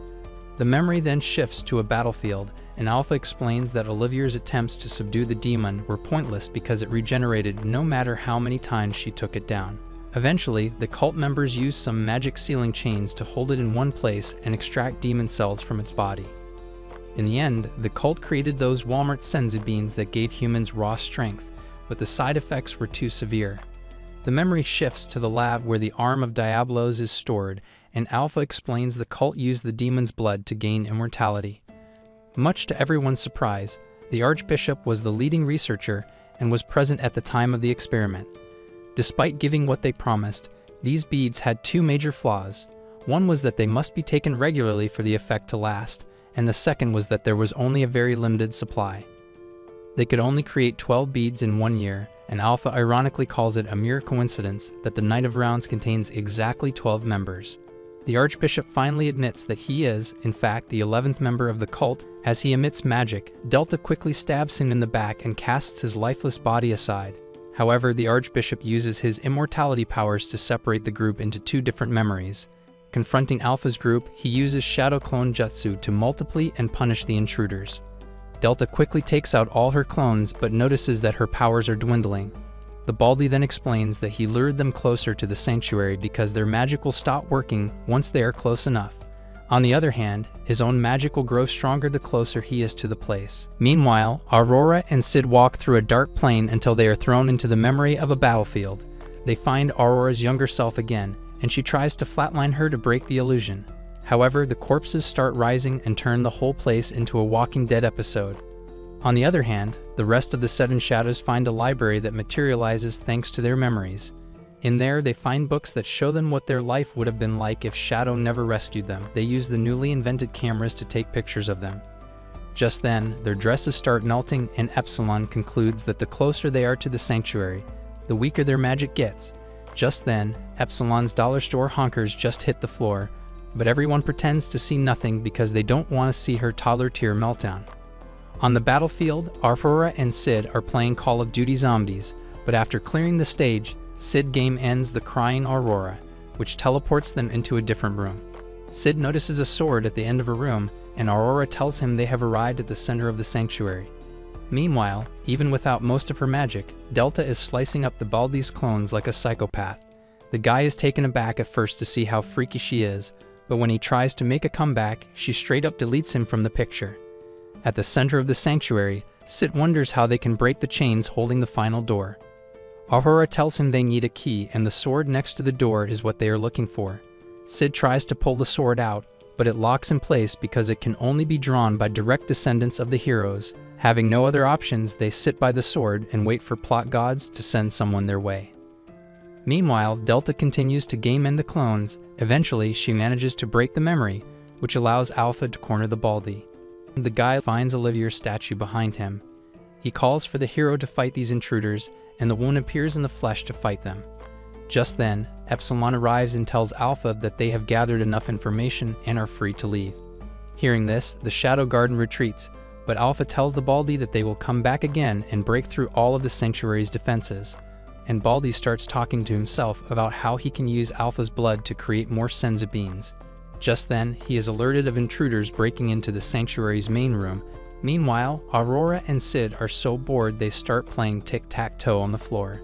The memory then shifts to a battlefield, and Alpha explains that Olivier's attempts to subdue the demon were pointless because it regenerated no matter how many times she took it down. Eventually, the cult members used some magic sealing chains to hold it in one place and extract demon cells from its body. In the end, the cult created those Walmart senzu beans that gave humans raw strength, but the side effects were too severe. The memory shifts to the lab where the arm of Diablos is stored, and Alpha explains the cult used the demon's blood to gain immortality. Much to everyone's surprise, The Archbishop was the leading researcher and was present at the time of the experiment. Despite giving what they promised, these beads had two major flaws. One was that they must be taken regularly for the effect to last, and the second was that there was only a very limited supply. They could only create 12 beads in 1 year, and Alpha ironically calls it a mere coincidence that the Knight of Rounds contains exactly 12 members. The Archbishop finally admits that he is, in fact, the 11th member of the cult. As he emits magic, Delta quickly stabs him in the back and casts his lifeless body aside. However, the Archbishop uses his immortality powers to separate the group into two different memories. Confronting Alpha's group, he uses Shadow Clone Jutsu to multiply and punish the intruders. Delta quickly takes out all her clones but notices that her powers are dwindling. The Baldy then explains that he lured them closer to the sanctuary because their magic will stop working once they are close enough. On the other hand, his own magic will grow stronger the closer he is to the place. Meanwhile, Aurora and Sid walk through a dark plane until they are thrown into the memory of a battlefield. They find Aurora's younger self again, and she tries to flatline her to break the illusion. However, the corpses start rising and turn the whole place into a Walking Dead episode. On the other hand, the rest of the Seven Shadows find a library that materializes thanks to their memories. In there, they find books that show them what their life would have been like if Shadow never rescued them. They use the newly invented cameras to take pictures of them. Just then, their dresses start melting, and Epsilon concludes that the closer they are to the sanctuary, the weaker their magic gets. Just then, Epsilon's dollar store honkers just hit the floor, but everyone pretends to see nothing because they don't want to see her toddler tear meltdown. On the battlefield, Aurora and Sid are playing Call of Duty Zombies, but after clearing the stage, Sid game ends the crying Aurora, which teleports them into a different room. Sid notices a sword at the end of a room, and Aurora tells him they have arrived at the center of the sanctuary. Meanwhile, even without most of her magic, Delta is slicing up the Baldy's clones like a psychopath. The guy is taken aback at first to see how freaky she is, but when he tries to make a comeback, she straight up deletes him from the picture. At the center of the sanctuary, Sid wonders how they can break the chains holding the final door. Aurora tells him they need a key, and the sword next to the door is what they are looking for. Sid tries to pull the sword out, but it locks in place because it can only be drawn by direct descendants of the heroes. Having no other options, they sit by the sword and wait for plot gods to send someone their way. Meanwhile, Delta continues to game end the clones. Eventually, she manages to break the memory, which allows Alpha to corner the Baldy. The guy finds Olivia's statue behind him. He calls for the hero to fight these intruders, and the one appears in the flesh to fight them. Just then, Epsilon arrives and tells Alpha that they have gathered enough information and are free to leave. Hearing this, the Shadow Garden retreats, but Alpha tells the Baldy that they will come back again and break through all of the sanctuary's defenses. And Baldy starts talking to himself about how he can use Alpha's blood to create more senzu beans. Just then, he is alerted of intruders breaking into the sanctuary's main room. Meanwhile, Aurora and Sid are so bored they start playing tic-tac-toe on the floor.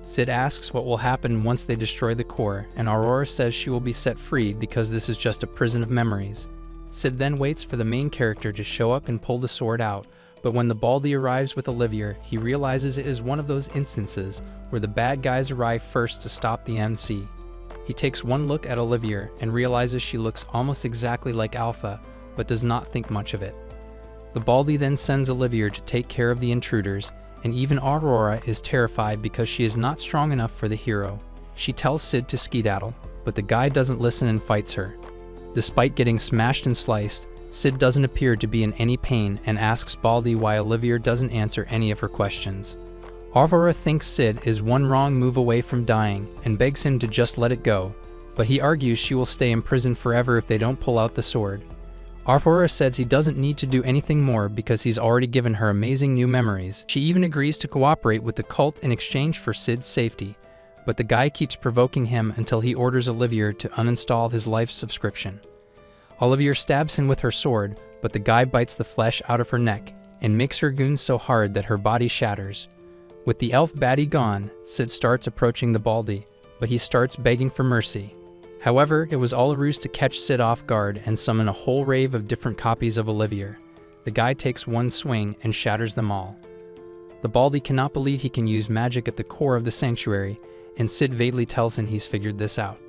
Sid asks what will happen once they destroy the core, and Aurora says she will be set free because this is just a prison of memories. Sid then waits for the main character to show up and pull the sword out, but when the Baldy arrives with Olivia, he realizes it is one of those instances where the bad guys arrive first to stop the MC. He takes one look at Olivia and realizes she looks almost exactly like Alpha, but does not think much of it. The Baldy then sends Olivia to take care of the intruders, and even Aurora is terrified because she is not strong enough for the hero. She tells Sid to skedaddle, but the guy doesn't listen and fights her. Despite getting smashed and sliced, Sid doesn't appear to be in any pain and asks Baldy why Olivia doesn't answer any of her questions. Aurora thinks Sid is one wrong move away from dying and begs him to just let it go, but he argues she will stay in prison forever if they don't pull out the sword. Aurora says he doesn't need to do anything more because he's already given her amazing new memories. She even agrees to cooperate with the cult in exchange for Sid's safety, but the guy keeps provoking him until he orders Olivia to uninstall his life subscription. Olivia stabs him with her sword, but the guy bites the flesh out of her neck and makes her goon so hard that her body shatters. With the elf baddie gone, Sid starts approaching the Baldy, but he starts begging for mercy. However, it was all a ruse to catch Sid off guard and summon a whole rave of different copies of Olivia. The guy takes one swing and shatters them all. The Baldy cannot believe he can use magic at the core of the sanctuary, and Sid vaguely tells him he's figured this out.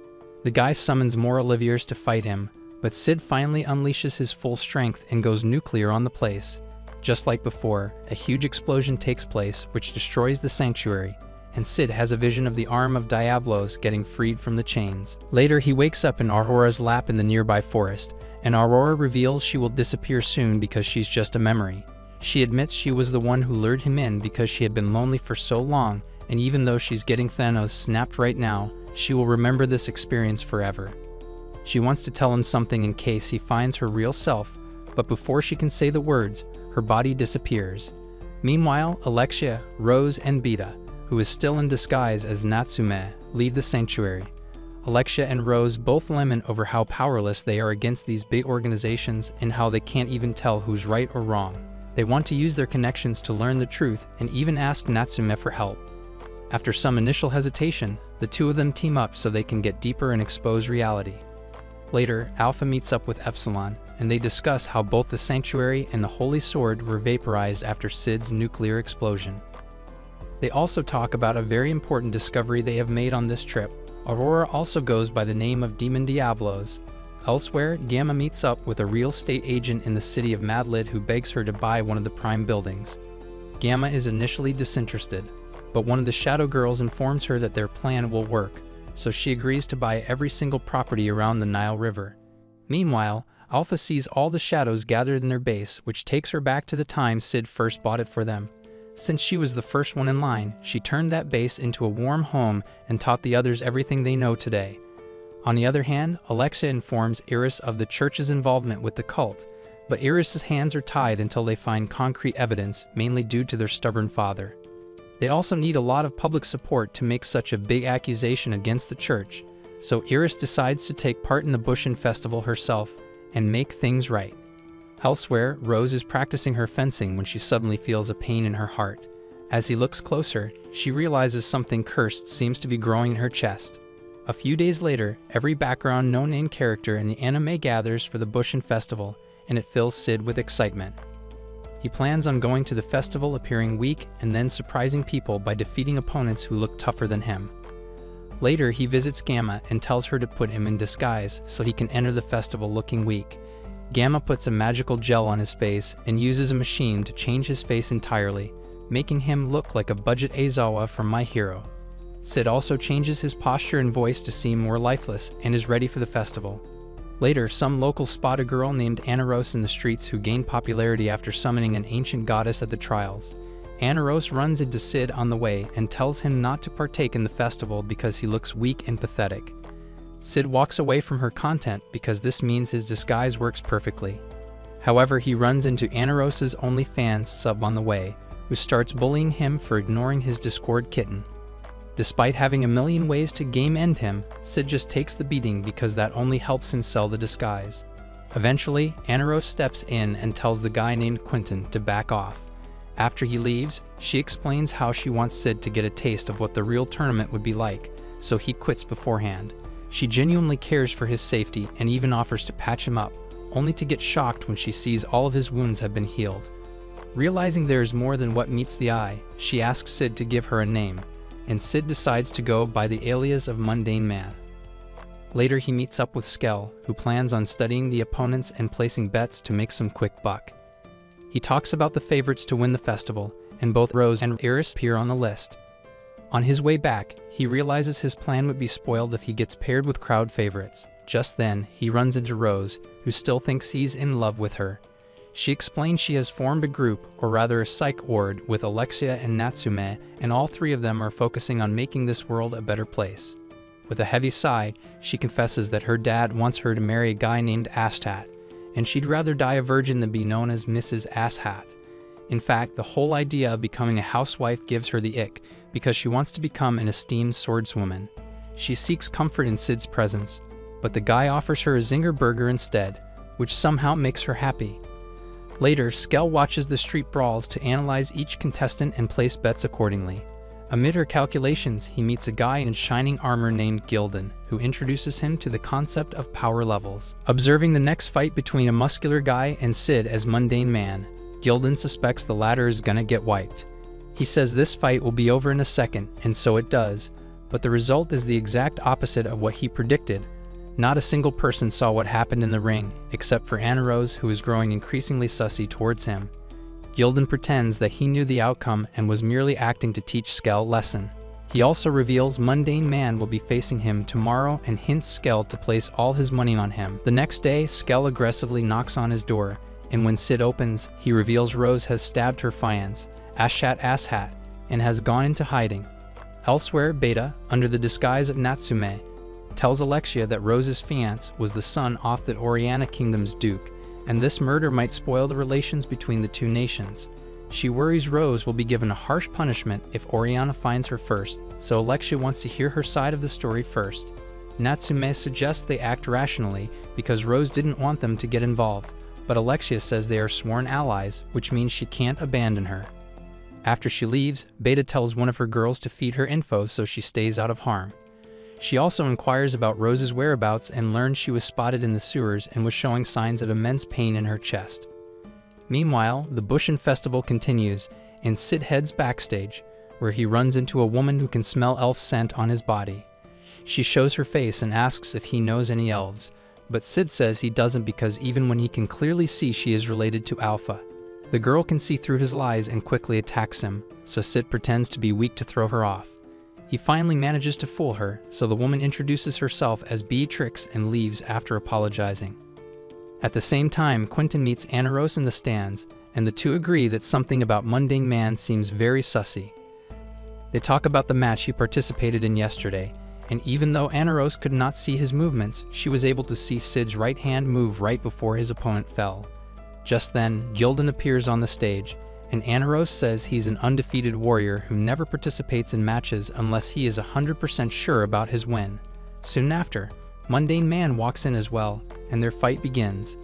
The guy summons more Olivias to fight him, but Sid finally unleashes his full strength and goes nuclear on the place. Just like before, a huge explosion takes place which destroys the sanctuary, and Sid has a vision of the arm of Diablos getting freed from the chains. Later, he wakes up in Aurora's lap in the nearby forest, and Aurora reveals she will disappear soon because she's just a memory. She admits she was the one who lured him in because she had been lonely for so long, and even though she's getting Thanos snapped right now, she will remember this experience forever. She wants to tell him something in case he finds her real self, but before she can say the words, her body disappears. Meanwhile, Alexia, Rose, and Beta, who is still in disguise as Natsume, leave the sanctuary. Alexia and Rose both lament over how powerless they are against these big organizations and how they can't even tell who's right or wrong. They want to use their connections to learn the truth and even ask Natsume for help. After some initial hesitation, the two of them team up so they can get deeper and expose reality. Later, Alpha meets up with Epsilon, and they discuss how both the Sanctuary and the Holy Sword were vaporized after Sid's nuclear explosion. They also talk about a very important discovery they have made on this trip. Aurora also goes by the name of Demon Diablos. Elsewhere, Gamma meets up with a real estate agent in the city of Madlid who begs her to buy one of the prime buildings. Gamma is initially disinterested, but one of the Shadow Girls informs her that their plan will work, so she agrees to buy every single property around the Nile River. Meanwhile, Alpha sees all the shadows gathered in their base, which takes her back to the time Sid first bought it for them. Since she was the first one in line, she turned that base into a warm home and taught the others everything they know today. On the other hand, Alexia informs Iris of the church's involvement with the cult, but Iris's hands are tied until they find concrete evidence, mainly due to their stubborn father. They also need a lot of public support to make such a big accusation against the church, so Iris decides to take part in the Bushin Festival herself and make things right. Elsewhere, Rose is practicing her fencing when she suddenly feels a pain in her heart. As he looks closer, she realizes something cursed seems to be growing in her chest. A few days later, every background no-name character in the anime gathers for the Bushin Festival, and it fills Sid with excitement. He plans on going to the festival appearing weak and then surprising people by defeating opponents who look tougher than him. Later, he visits Gamma and tells her to put him in disguise so he can enter the festival looking weak. Gamma puts a magical gel on his face and uses a machine to change his face entirely, making him look like a budget Aizawa from My Hero. Sid also changes his posture and voice to seem more lifeless and is ready for the festival. Later, some locals spot a girl named Anaros in the streets who gained popularity after summoning an ancient goddess at the trials. Anaros runs into Sid on the way and tells him not to partake in the festival because he looks weak and pathetic. Sid walks away from her content because this means his disguise works perfectly. However, he runs into Anaros's OnlyFans sub on the way, who starts bullying him for ignoring his Discord kitten. Despite having a million ways to game end him, Sid just takes the beating because that only helps him sell the disguise. Eventually, Anaros steps in and tells the guy named Quentin to back off. After he leaves, she explains how she wants Sid to get a taste of what the real tournament would be like, so he quits beforehand. She genuinely cares for his safety and even offers to patch him up, only to get shocked when she sees all of his wounds have been healed. Realizing there is more than what meets the eye, she asks Sid to give her a name, and Sid decides to go by the alias of Mundane Man. Later, he meets up with Skell, who plans on studying the opponents and placing bets to make some quick buck. He talks about the favorites to win the festival, and both Rose and Iris appear on the list. On his way back, he realizes his plan would be spoiled if he gets paired with crowd favorites. Just then, he runs into Rose, who still thinks he's in love with her. She explains she has formed a group, or rather a psych ward, with Alexia and Natsume, and all three of them are focusing on making this world a better place. With a heavy sigh, she confesses that her dad wants her to marry a guy named Asshat, and she'd rather die a virgin than be known as Mrs. Asshat. In fact, the whole idea of becoming a housewife gives her the ick, because she wants to become an esteemed swordswoman. She seeks comfort in Sid's presence, but the guy offers her a zinger burger instead, which somehow makes her happy. Later, Skell watches the street brawls to analyze each contestant and place bets accordingly. Amid her calculations, he meets a guy in shining armor named Gildan, who introduces him to the concept of power levels. Observing the next fight between a muscular guy and Sid as Mundane Man, Gildan suspects the latter is gonna get wiped. He says this fight will be over in a second, and so it does, but the result is the exact opposite of what he predicted. Not a single person saw what happened in the ring, except for Anaros, who is growing increasingly sussy towards him. Gildan pretends that he knew the outcome and was merely acting to teach Skell a lesson. He also reveals Mundane Man will be facing him tomorrow and hints Skell to place all his money on him. The next day, Skell aggressively knocks on his door, and when Sid opens, he reveals Rose has stabbed her fiancé, Asshat Asshat, and has gone into hiding. Elsewhere, Beta, under the disguise of Natsume, tells Alexia that Rose's fiancé was the son of the Oriana Kingdom's duke, and this murder might spoil the relations between the two nations. She worries Rose will be given a harsh punishment if Oriana finds her first, so Alexia wants to hear her side of the story first. Natsume suggests they act rationally because Rose didn't want them to get involved, but Alexia says they are sworn allies, which means she can't abandon her. After she leaves, Beta tells one of her girls to feed her info so she stays out of harm. She also inquires about Rose's whereabouts and learns she was spotted in the sewers and was showing signs of immense pain in her chest. Meanwhile, the Bushin Festival continues, and Sid heads backstage, where he runs into a woman who can smell elf scent on his body. She shows her face and asks if he knows any elves, but Sid says he doesn't because even when he can clearly see she is related to Alpha. The girl can see through his lies and quickly attacks him, so Sid pretends to be weak to throw her off. He finally manages to fool her, so the woman introduces herself as Beatrix and leaves after apologizing. At the same time, Quentin meets Anaros in the stands, and the two agree that something about Mundane Man seems very sussy. They talk about the match he participated in yesterday, and even though Anaros could not see his movements, she was able to see Sid's right hand move right before his opponent fell. Just then, Gildan appears on the stage, and Anaros says he's an undefeated warrior who never participates in matches unless he is 100% sure about his win. Soon after, Mundane Man walks in as well, and their fight begins.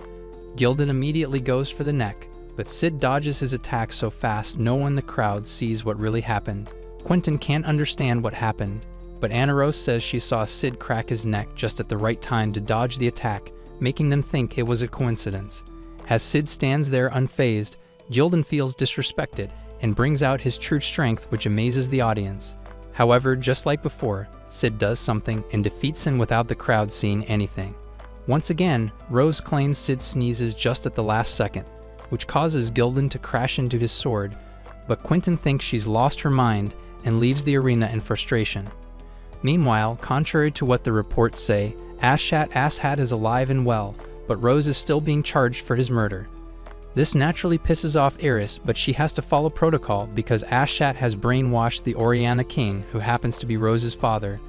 Gildan immediately goes for the neck, but Sid dodges his attack so fast no one in the crowd sees what really happened. Quentin can't understand what happened, but Anaros says she saw Sid crack his neck just at the right time to dodge the attack, making them think it was a coincidence. As Sid stands there unfazed, Gildan feels disrespected and brings out his true strength, which amazes the audience. However, just like before, Sid does something and defeats him without the crowd seeing anything. Once again, Rose claims Sid sneezes just at the last second, which causes Gildan to crash into his sword, but Quentin thinks she's lost her mind and leaves the arena in frustration. Meanwhile, contrary to what the reports say, Asshat Asshat is alive and well, but Rose is still being charged for his murder. This naturally pisses off Eris, but she has to follow protocol because Asshat has brainwashed the Oriana King, who happens to be Rose's father.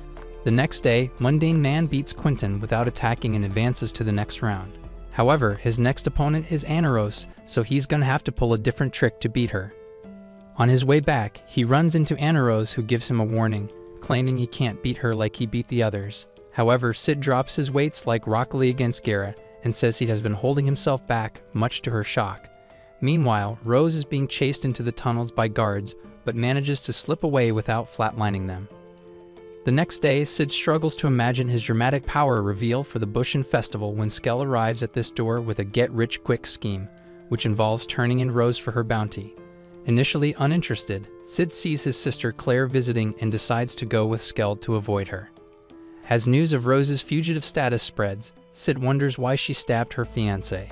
The next day, Mundane Man beats Quentin without attacking and advances to the next round. However, his next opponent is Anaros, so he's gonna have to pull a different trick to beat her. On his way back, he runs into Anaros, who gives him a warning, claiming he can't beat her like he beat the others. However, Sid drops his weights like Rock Lee against Guerra, and says he has been holding himself back, much to her shock. Meanwhile, Rose is being chased into the tunnels by guards, but manages to slip away without flatlining them. The next day, Sid struggles to imagine his dramatic power reveal for the Bushin Festival when Skell arrives at this door with a get-rich-quick scheme, which involves turning in Rose for her bounty. Initially uninterested, Sid sees his sister Claire visiting and decides to go with Skell to avoid her. As news of Rose's fugitive status spreads, Sid wonders why she stabbed her fiancé.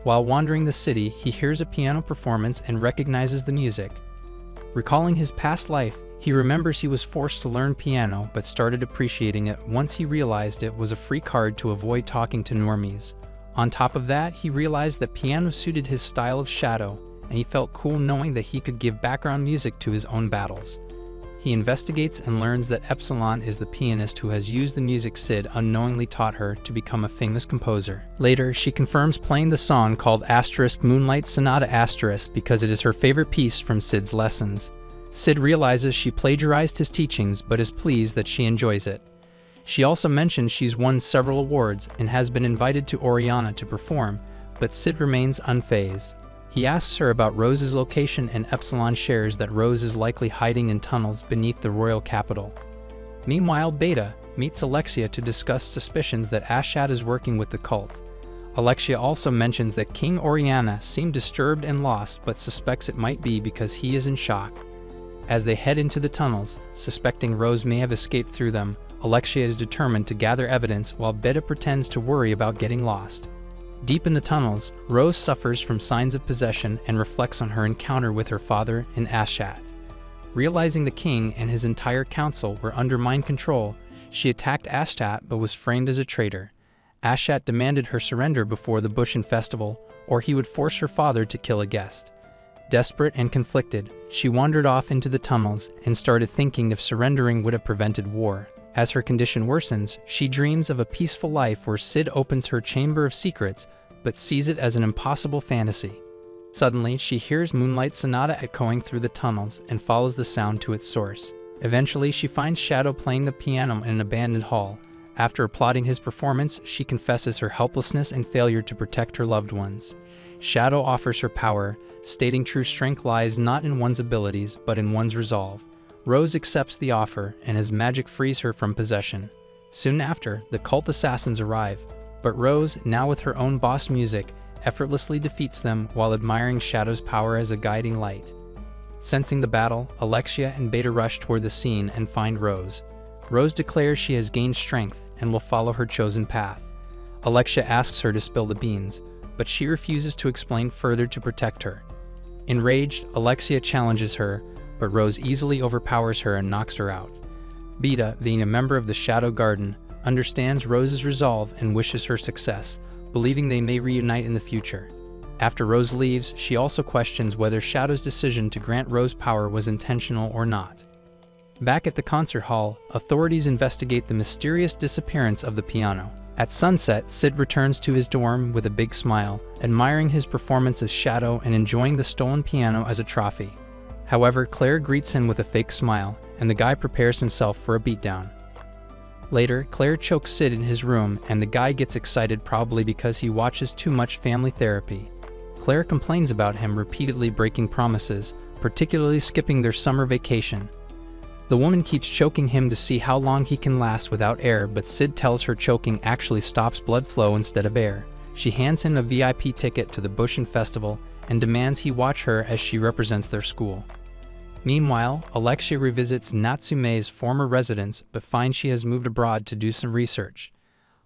While wandering the city, he hears a piano performance and recognizes the music. Recalling his past life, he remembers he was forced to learn piano but started appreciating it once he realized it was a free card to avoid talking to normies. On top of that, he realized that piano suited his style of shadow, and he felt cool knowing that he could give background music to his own battles. He investigates and learns that Epsilon is the pianist who has used the music Sid unknowingly taught her to become a famous composer. Later, she confirms playing the song called Moonlight Sonata because it is her favorite piece from Sid's lessons. Sid realizes she plagiarized his teachings but is pleased that she enjoys it. She also mentions she's won several awards and has been invited to Oriana to perform, but Sid remains unfazed. He asks her about Rose's location, and Epsilon shares that Rose is likely hiding in tunnels beneath the royal capital. Meanwhile, Beta meets Alexia to discuss suspicions that Asshat is working with the cult. Alexia also mentions that King Oriana seemed disturbed and lost, but suspects it might be because he is in shock. As they head into the tunnels, suspecting Rose may have escaped through them, Alexia is determined to gather evidence while Beta pretends to worry about getting lost. Deep in the tunnels, Rose suffers from signs of possession and reflects on her encounter with her father in Ashat. Realizing the king and his entire council were under mind control, she attacked Ashat but was framed as a traitor. Ashat demanded her surrender before the Bushin festival, or he would force her father to kill a guest. Desperate and conflicted, she wandered off into the tunnels and started thinking if surrendering would have prevented war. As her condition worsens, she dreams of a peaceful life where Sid opens her chamber of secrets, but sees it as an impossible fantasy. Suddenly, she hears Moonlight Sonata echoing through the tunnels and follows the sound to its source. Eventually, she finds Shadow playing the piano in an abandoned hall. After applauding his performance, she confesses her helplessness and failure to protect her loved ones. Shadow offers her power, stating true strength lies not in one's abilities, but in one's resolve. Rose accepts the offer, and his magic frees her from possession. Soon after, the cult assassins arrive, but Rose, now with her own boss music, effortlessly defeats them while admiring Shadow's power as a guiding light. Sensing the battle, Alexia and Beta rush toward the scene and find Rose. Rose declares she has gained strength and will follow her chosen path. Alexia asks her to spill the beans, but she refuses to explain further to protect her. Enraged, Alexia challenges her, but Rose easily overpowers her and knocks her out. Beta, being a member of the Shadow Garden, understands Rose's resolve and wishes her success, believing they may reunite in the future. After Rose leaves, she also questions whether Shadow's decision to grant Rose power was intentional or not. Back at the concert hall, authorities investigate the mysterious disappearance of the piano. At sunset, Sid returns to his dorm with a big smile, admiring his performance as Shadow and enjoying the stolen piano as a trophy. However, Claire greets him with a fake smile, and the guy prepares himself for a beatdown. Later, Claire chokes Sid in his room, and the guy gets excited probably because he watches too much family therapy. Claire complains about him repeatedly breaking promises, particularly skipping their summer vacation. The woman keeps choking him to see how long he can last without air, but Sid tells her choking actually stops blood flow instead of air. She hands him a VIP ticket to the Bushin Festival and demands he watch her as she represents their school. Meanwhile, Alexia revisits Natsume's former residence but finds she has moved abroad to do some research.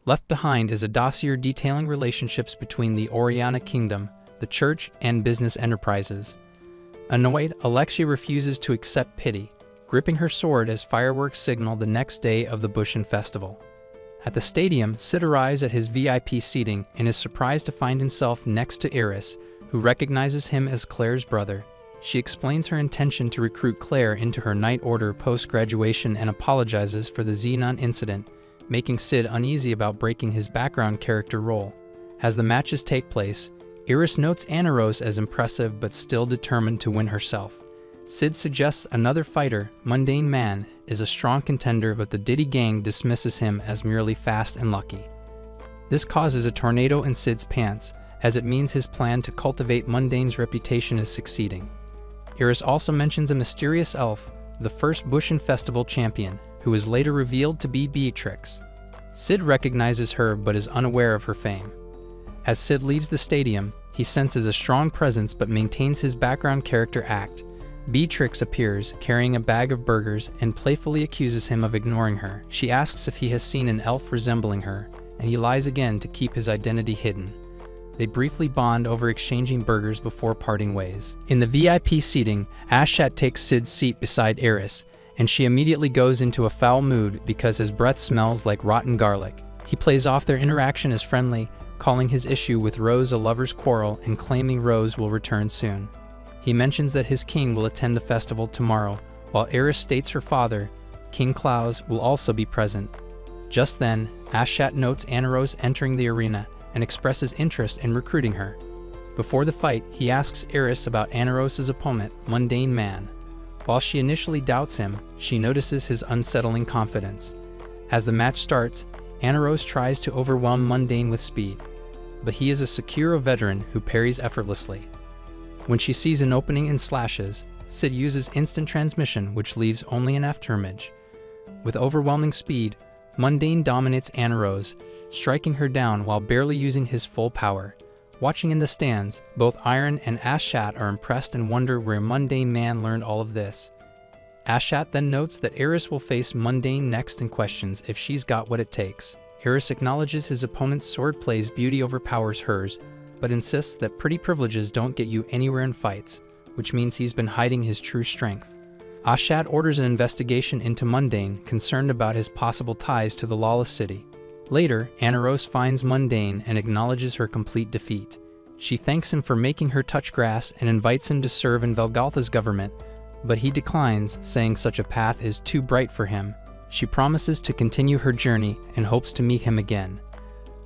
Left behind is a dossier detailing relationships between the Oriana Kingdom, the church, and business enterprises. Annoyed, Alexia refuses to accept pity, gripping her sword as fireworks signal the next day of the Bushin Festival. At the stadium, Sid arrives at his VIP seating and is surprised to find himself next to Iris, who recognizes him as Claire's brother. She explains her intention to recruit Claire into her Night Order post-graduation and apologizes for the Xenon incident, making Sid uneasy about breaking his background character role. As the matches take place, Iris notes Anaros as impressive but still determined to win herself. Sid suggests another fighter, Mundane Man, is a strong contender, but the Diddy gang dismisses him as merely fast and lucky. This causes a tornado in Sid's pants, as it means his plan to cultivate Mundane's reputation is succeeding. Iris also mentions a mysterious elf, the first Bushin Festival champion, who is later revealed to be Beatrix. Sid recognizes her but is unaware of her fame. As Sid leaves the stadium, he senses a strong presence but maintains his background character act. Beatrix appears, carrying a bag of burgers, and playfully accuses him of ignoring her. She asks if he has seen an elf resembling her, and he lies again to keep his identity hidden. They briefly bond over exchanging burgers before parting ways. In the VIP seating, Ashat takes Sid's seat beside Iris, and she immediately goes into a foul mood because his breath smells like rotten garlic. He plays off their interaction as friendly, calling his issue with Rose a lover's quarrel and claiming Rose will return soon. He mentions that his king will attend the festival tomorrow, while Iris states her father, King Klaus, will also be present. Just then, Ashat notes Anaros entering the arena and expresses interest in recruiting her. Before the fight, he asks Iris about Anaros' opponent, Mundane Man. While she initially doubts him, she notices his unsettling confidence. As the match starts, Anaros tries to overwhelm Mundane with speed, but he is a Sekiro veteran who parries effortlessly. When she sees an opening and slashes, Sid uses instant transmission, which leaves only an afterimage. With overwhelming speed, Mundane dominates Anaros, striking her down while barely using his full power. Watching in the stands, both Iron and Ashat are impressed and wonder where Mundane Man learned all of this. Ashat then notes that Iris will face Mundane next and questions if she's got what it takes. Eris acknowledges his opponent's swordplay's beauty overpowers hers, but insists that pretty privileges don't get you anywhere in fights, which means he's been hiding his true strength. Ashat orders an investigation into Mundane, concerned about his possible ties to the lawless city. Later, Anna Rose finds Mundane and acknowledges her complete defeat. She thanks him for making her touch grass and invites him to serve in Velgaltha's government, but he declines, saying such a path is too bright for him. She promises to continue her journey and hopes to meet him again.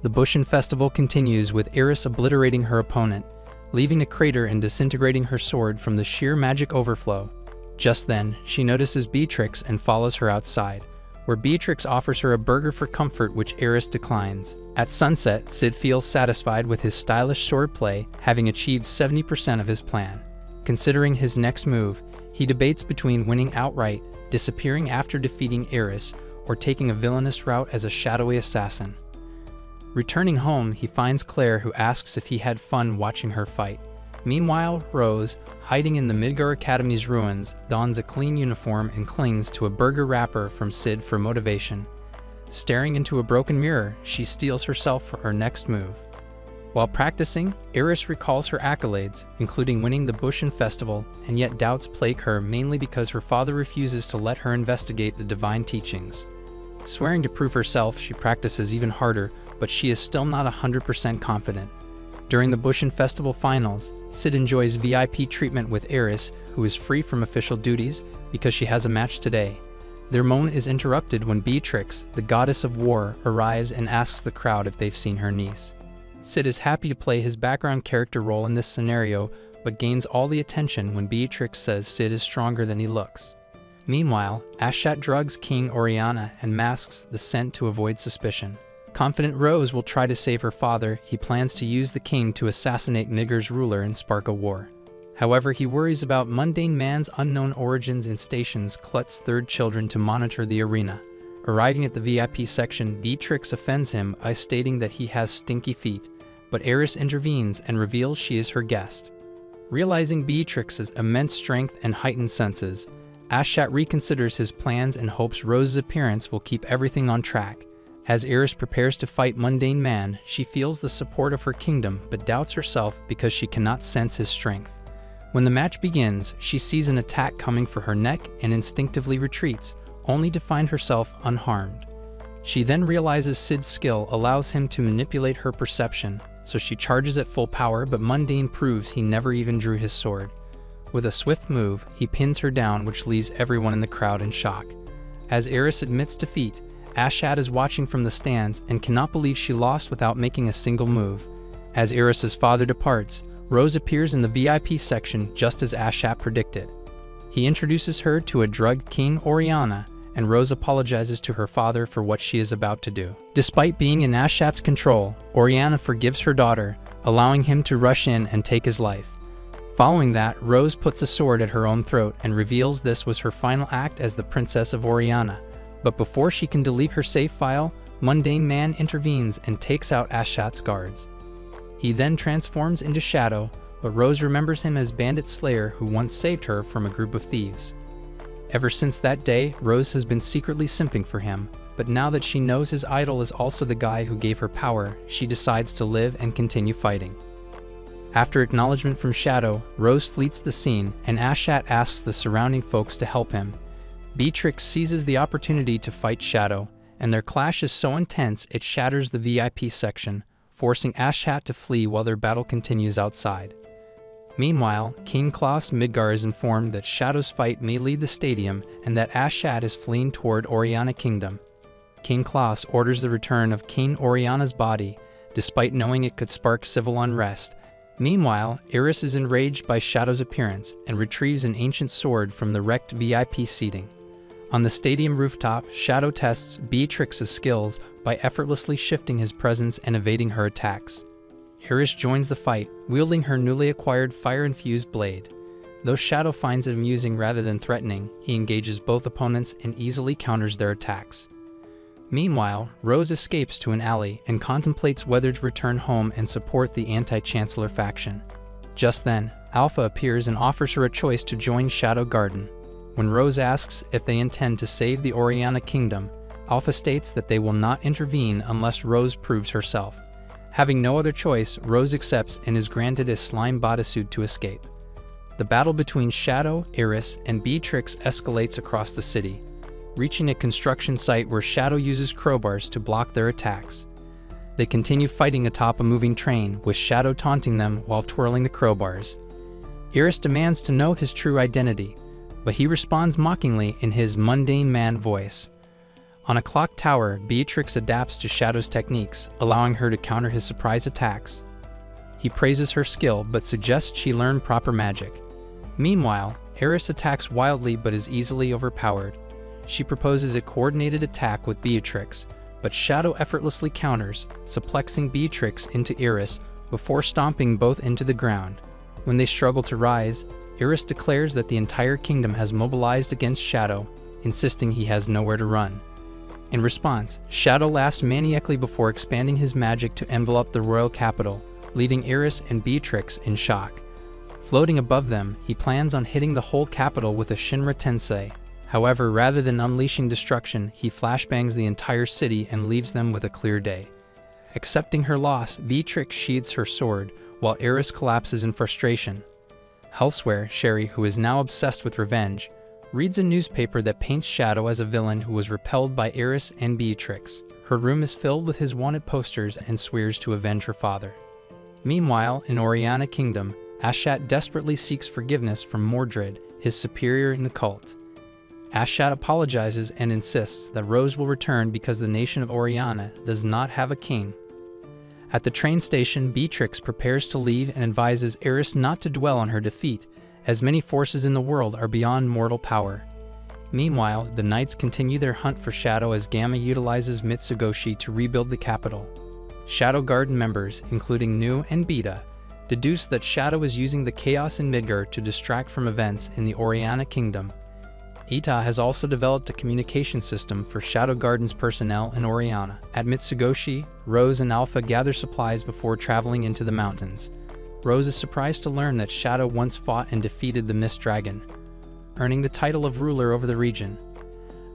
The Bushin Festival continues with Eris obliterating her opponent, leaving a crater and disintegrating her sword from the sheer magic overflow. Just then, she notices Beatrix and follows her outside, where Beatrix offers her a burger for comfort, which Eris declines. At sunset, Cid feels satisfied with his stylish swordplay, having achieved 70% of his plan. Considering his next move, he debates between winning outright, disappearing after defeating Eris, or taking a villainous route as a shadowy assassin. Returning home, he finds Claire, who asks if he had fun watching her fight. Meanwhile, Rose, hiding in the Midgar Academy's ruins, dons a clean uniform and clings to a burger wrapper from Cid for motivation. Staring into a broken mirror, she steels herself for her next move. While practicing, Eris recalls her accolades, including winning the Bushin Festival, and yet doubts plague her mainly because her father refuses to let her investigate the divine teachings. Swearing to prove herself, she practices even harder, but she is still not 100% confident. During the Bushin Festival finals, Cid enjoys VIP treatment with Eris, who is free from official duties because she has a match today. Their moment is interrupted when Beatrix, the goddess of war, arrives and asks the crowd if they've seen her niece. Cid is happy to play his background character role in this scenario, but gains all the attention when Beatrix says Cid is stronger than he looks. Meanwhile, Ashat drugs King Oriana and masks the scent to avoid suspicion. Confident Rose will try to save her father. He plans to use the king to assassinate Midgar's ruler and spark a war. However, he worries about Mundane Man's unknown origins and stations Klut's third children to monitor the arena. Arriving at the VIP section, Beatrix offends him by stating that he has stinky feet, but Eris intervenes and reveals she is her guest. Realizing Beatrix's immense strength and heightened senses, Ashat reconsiders his plans and hopes Rose's appearance will keep everything on track. As Eris prepares to fight Mundane Man, she feels the support of her kingdom but doubts herself because she cannot sense his strength. When the match begins, she sees an attack coming for her neck and instinctively retreats, only to find herself unharmed. She then realizes Cid's skill allows him to manipulate her perception, so she charges at full power, but Mundane proves he never even drew his sword. With a swift move, he pins her down, which leaves everyone in the crowd in shock. As Eris admits defeat, Ashat is watching from the stands and cannot believe she lost without making a single move. As Eris's father departs, Rose appears in the VIP section just as Ashat predicted. He introduces her to a drugged King Oriana, and Rose apologizes to her father for what she is about to do. Despite being in Ashat's control, Oriana forgives her daughter, allowing him to rush in and take his life. Following that, Rose puts a sword at her own throat and reveals this was her final act as the Princess of Oriana. But before she can delete her save file, Mundane Man intervenes and takes out Ashat's guards. He then transforms into Shadow, but Rose remembers him as Bandit Slayer, who once saved her from a group of thieves. Ever since that day, Rose has been secretly simping for him, but now that she knows his idol is also the guy who gave her power, she decides to live and continue fighting. After acknowledgement from Shadow, Rose flees the scene, and Ashat asks the surrounding folks to help him. Beatrix seizes the opportunity to fight Shadow, and their clash is so intense it shatters the VIP section, forcing Ashat to flee while their battle continues outside. Meanwhile, King Klaus Midgar is informed that Shadow's fight may leave the stadium and that Ashat is fleeing toward Oriana Kingdom. King Klaus orders the return of King Oriana's body, despite knowing it could spark civil unrest. Meanwhile, Eris is enraged by Shadow's appearance and retrieves an ancient sword from the wrecked VIP seating. On the stadium rooftop, Shadow tests Beatrix's skills by effortlessly shifting his presence and evading her attacks. Eris joins the fight, wielding her newly acquired fire-infused blade. Though Shadow finds it amusing rather than threatening, he engages both opponents and easily counters their attacks. Meanwhile, Rose escapes to an alley and contemplates whether to return home and support the anti-Chancellor faction. Just then, Alpha appears and offers her a choice to join Shadow Garden. When Rose asks if they intend to save the Oriana Kingdom, Alpha states that they will not intervene unless Rose proves herself. Having no other choice, Rose accepts and is granted a slime bodysuit to escape. The battle between Shadow, Iris, and Beatrix escalates across the city, reaching a construction site where Shadow uses crowbars to block their attacks. They continue fighting atop a moving train, with Shadow taunting them while twirling the crowbars. Iris demands to know his true identity, but he responds mockingly in his mundane man voice. On a clock tower, Beatrix adapts to Shadow's techniques, allowing her to counter his surprise attacks. He praises her skill, but suggests she learn proper magic. Meanwhile, Iris attacks wildly but is easily overpowered. She proposes a coordinated attack with Beatrix, but Shadow effortlessly counters, suplexing Beatrix into Iris before stomping both into the ground. When they struggle to rise, Iris declares that the entire kingdom has mobilized against Shadow, insisting he has nowhere to run. In response, Shadow laughs maniacally before expanding his magic to envelop the royal capital, leaving Iris and Beatrix in shock. Floating above them, he plans on hitting the whole capital with a Shinra Tensei. However, rather than unleashing destruction, he flashbangs the entire city and leaves them with a clear day. Accepting her loss, Beatrix sheathes her sword, while Iris collapses in frustration. Elsewhere, Sherry, who is now obsessed with revenge, reads a newspaper that paints Shadow as a villain who was repelled by Iris and Beatrix. Her room is filled with his wanted posters and swears to avenge her father. Meanwhile, in Oriana Kingdom, Ashat desperately seeks forgiveness from Mordred, his superior in the cult. Ashat apologizes and insists that Rose will return because the nation of Oriana does not have a king. At the train station, Beatrix prepares to leave and advises Iris not to dwell on her defeat, as many forces in the world are beyond mortal power. Meanwhile, the knights continue their hunt for Shadow as Gamma utilizes Mitsugoshi to rebuild the capital. Shadow Garden members, including Nu and Beta, deduce that Shadow is using the chaos in Midgar to distract from events in the Oriana Kingdom. Ita has also developed a communication system for Shadow Garden's personnel in Oriana. At Mitsugoshi, Rose and Alpha gather supplies before traveling into the mountains. Rose is surprised to learn that Shadow once fought and defeated the Mist Dragon, earning the title of ruler over the region.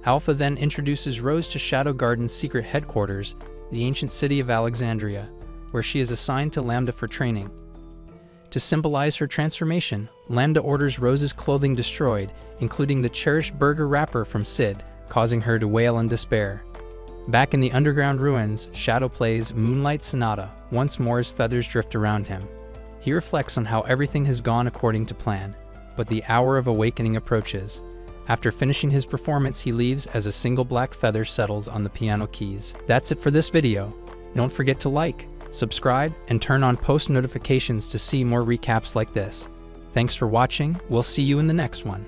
Alpha then introduces Rose to Shadow Garden's secret headquarters, the ancient city of Alexandria, where she is assigned to Lambda for training. To symbolize her transformation, Lambda orders Rose's clothing destroyed, including the cherished burger wrapper from Sid, causing her to wail in despair. Back in the underground ruins, Shadow plays Moonlight Sonata, once more as feathers drift around him. He reflects on how everything has gone according to plan, but the hour of awakening approaches. After finishing his performance, he leaves as a single black feather settles on the piano keys. That's it for this video. Don't forget to like, subscribe, and turn on post notifications to see more recaps like this. Thanks for watching. We'll see you in the next one.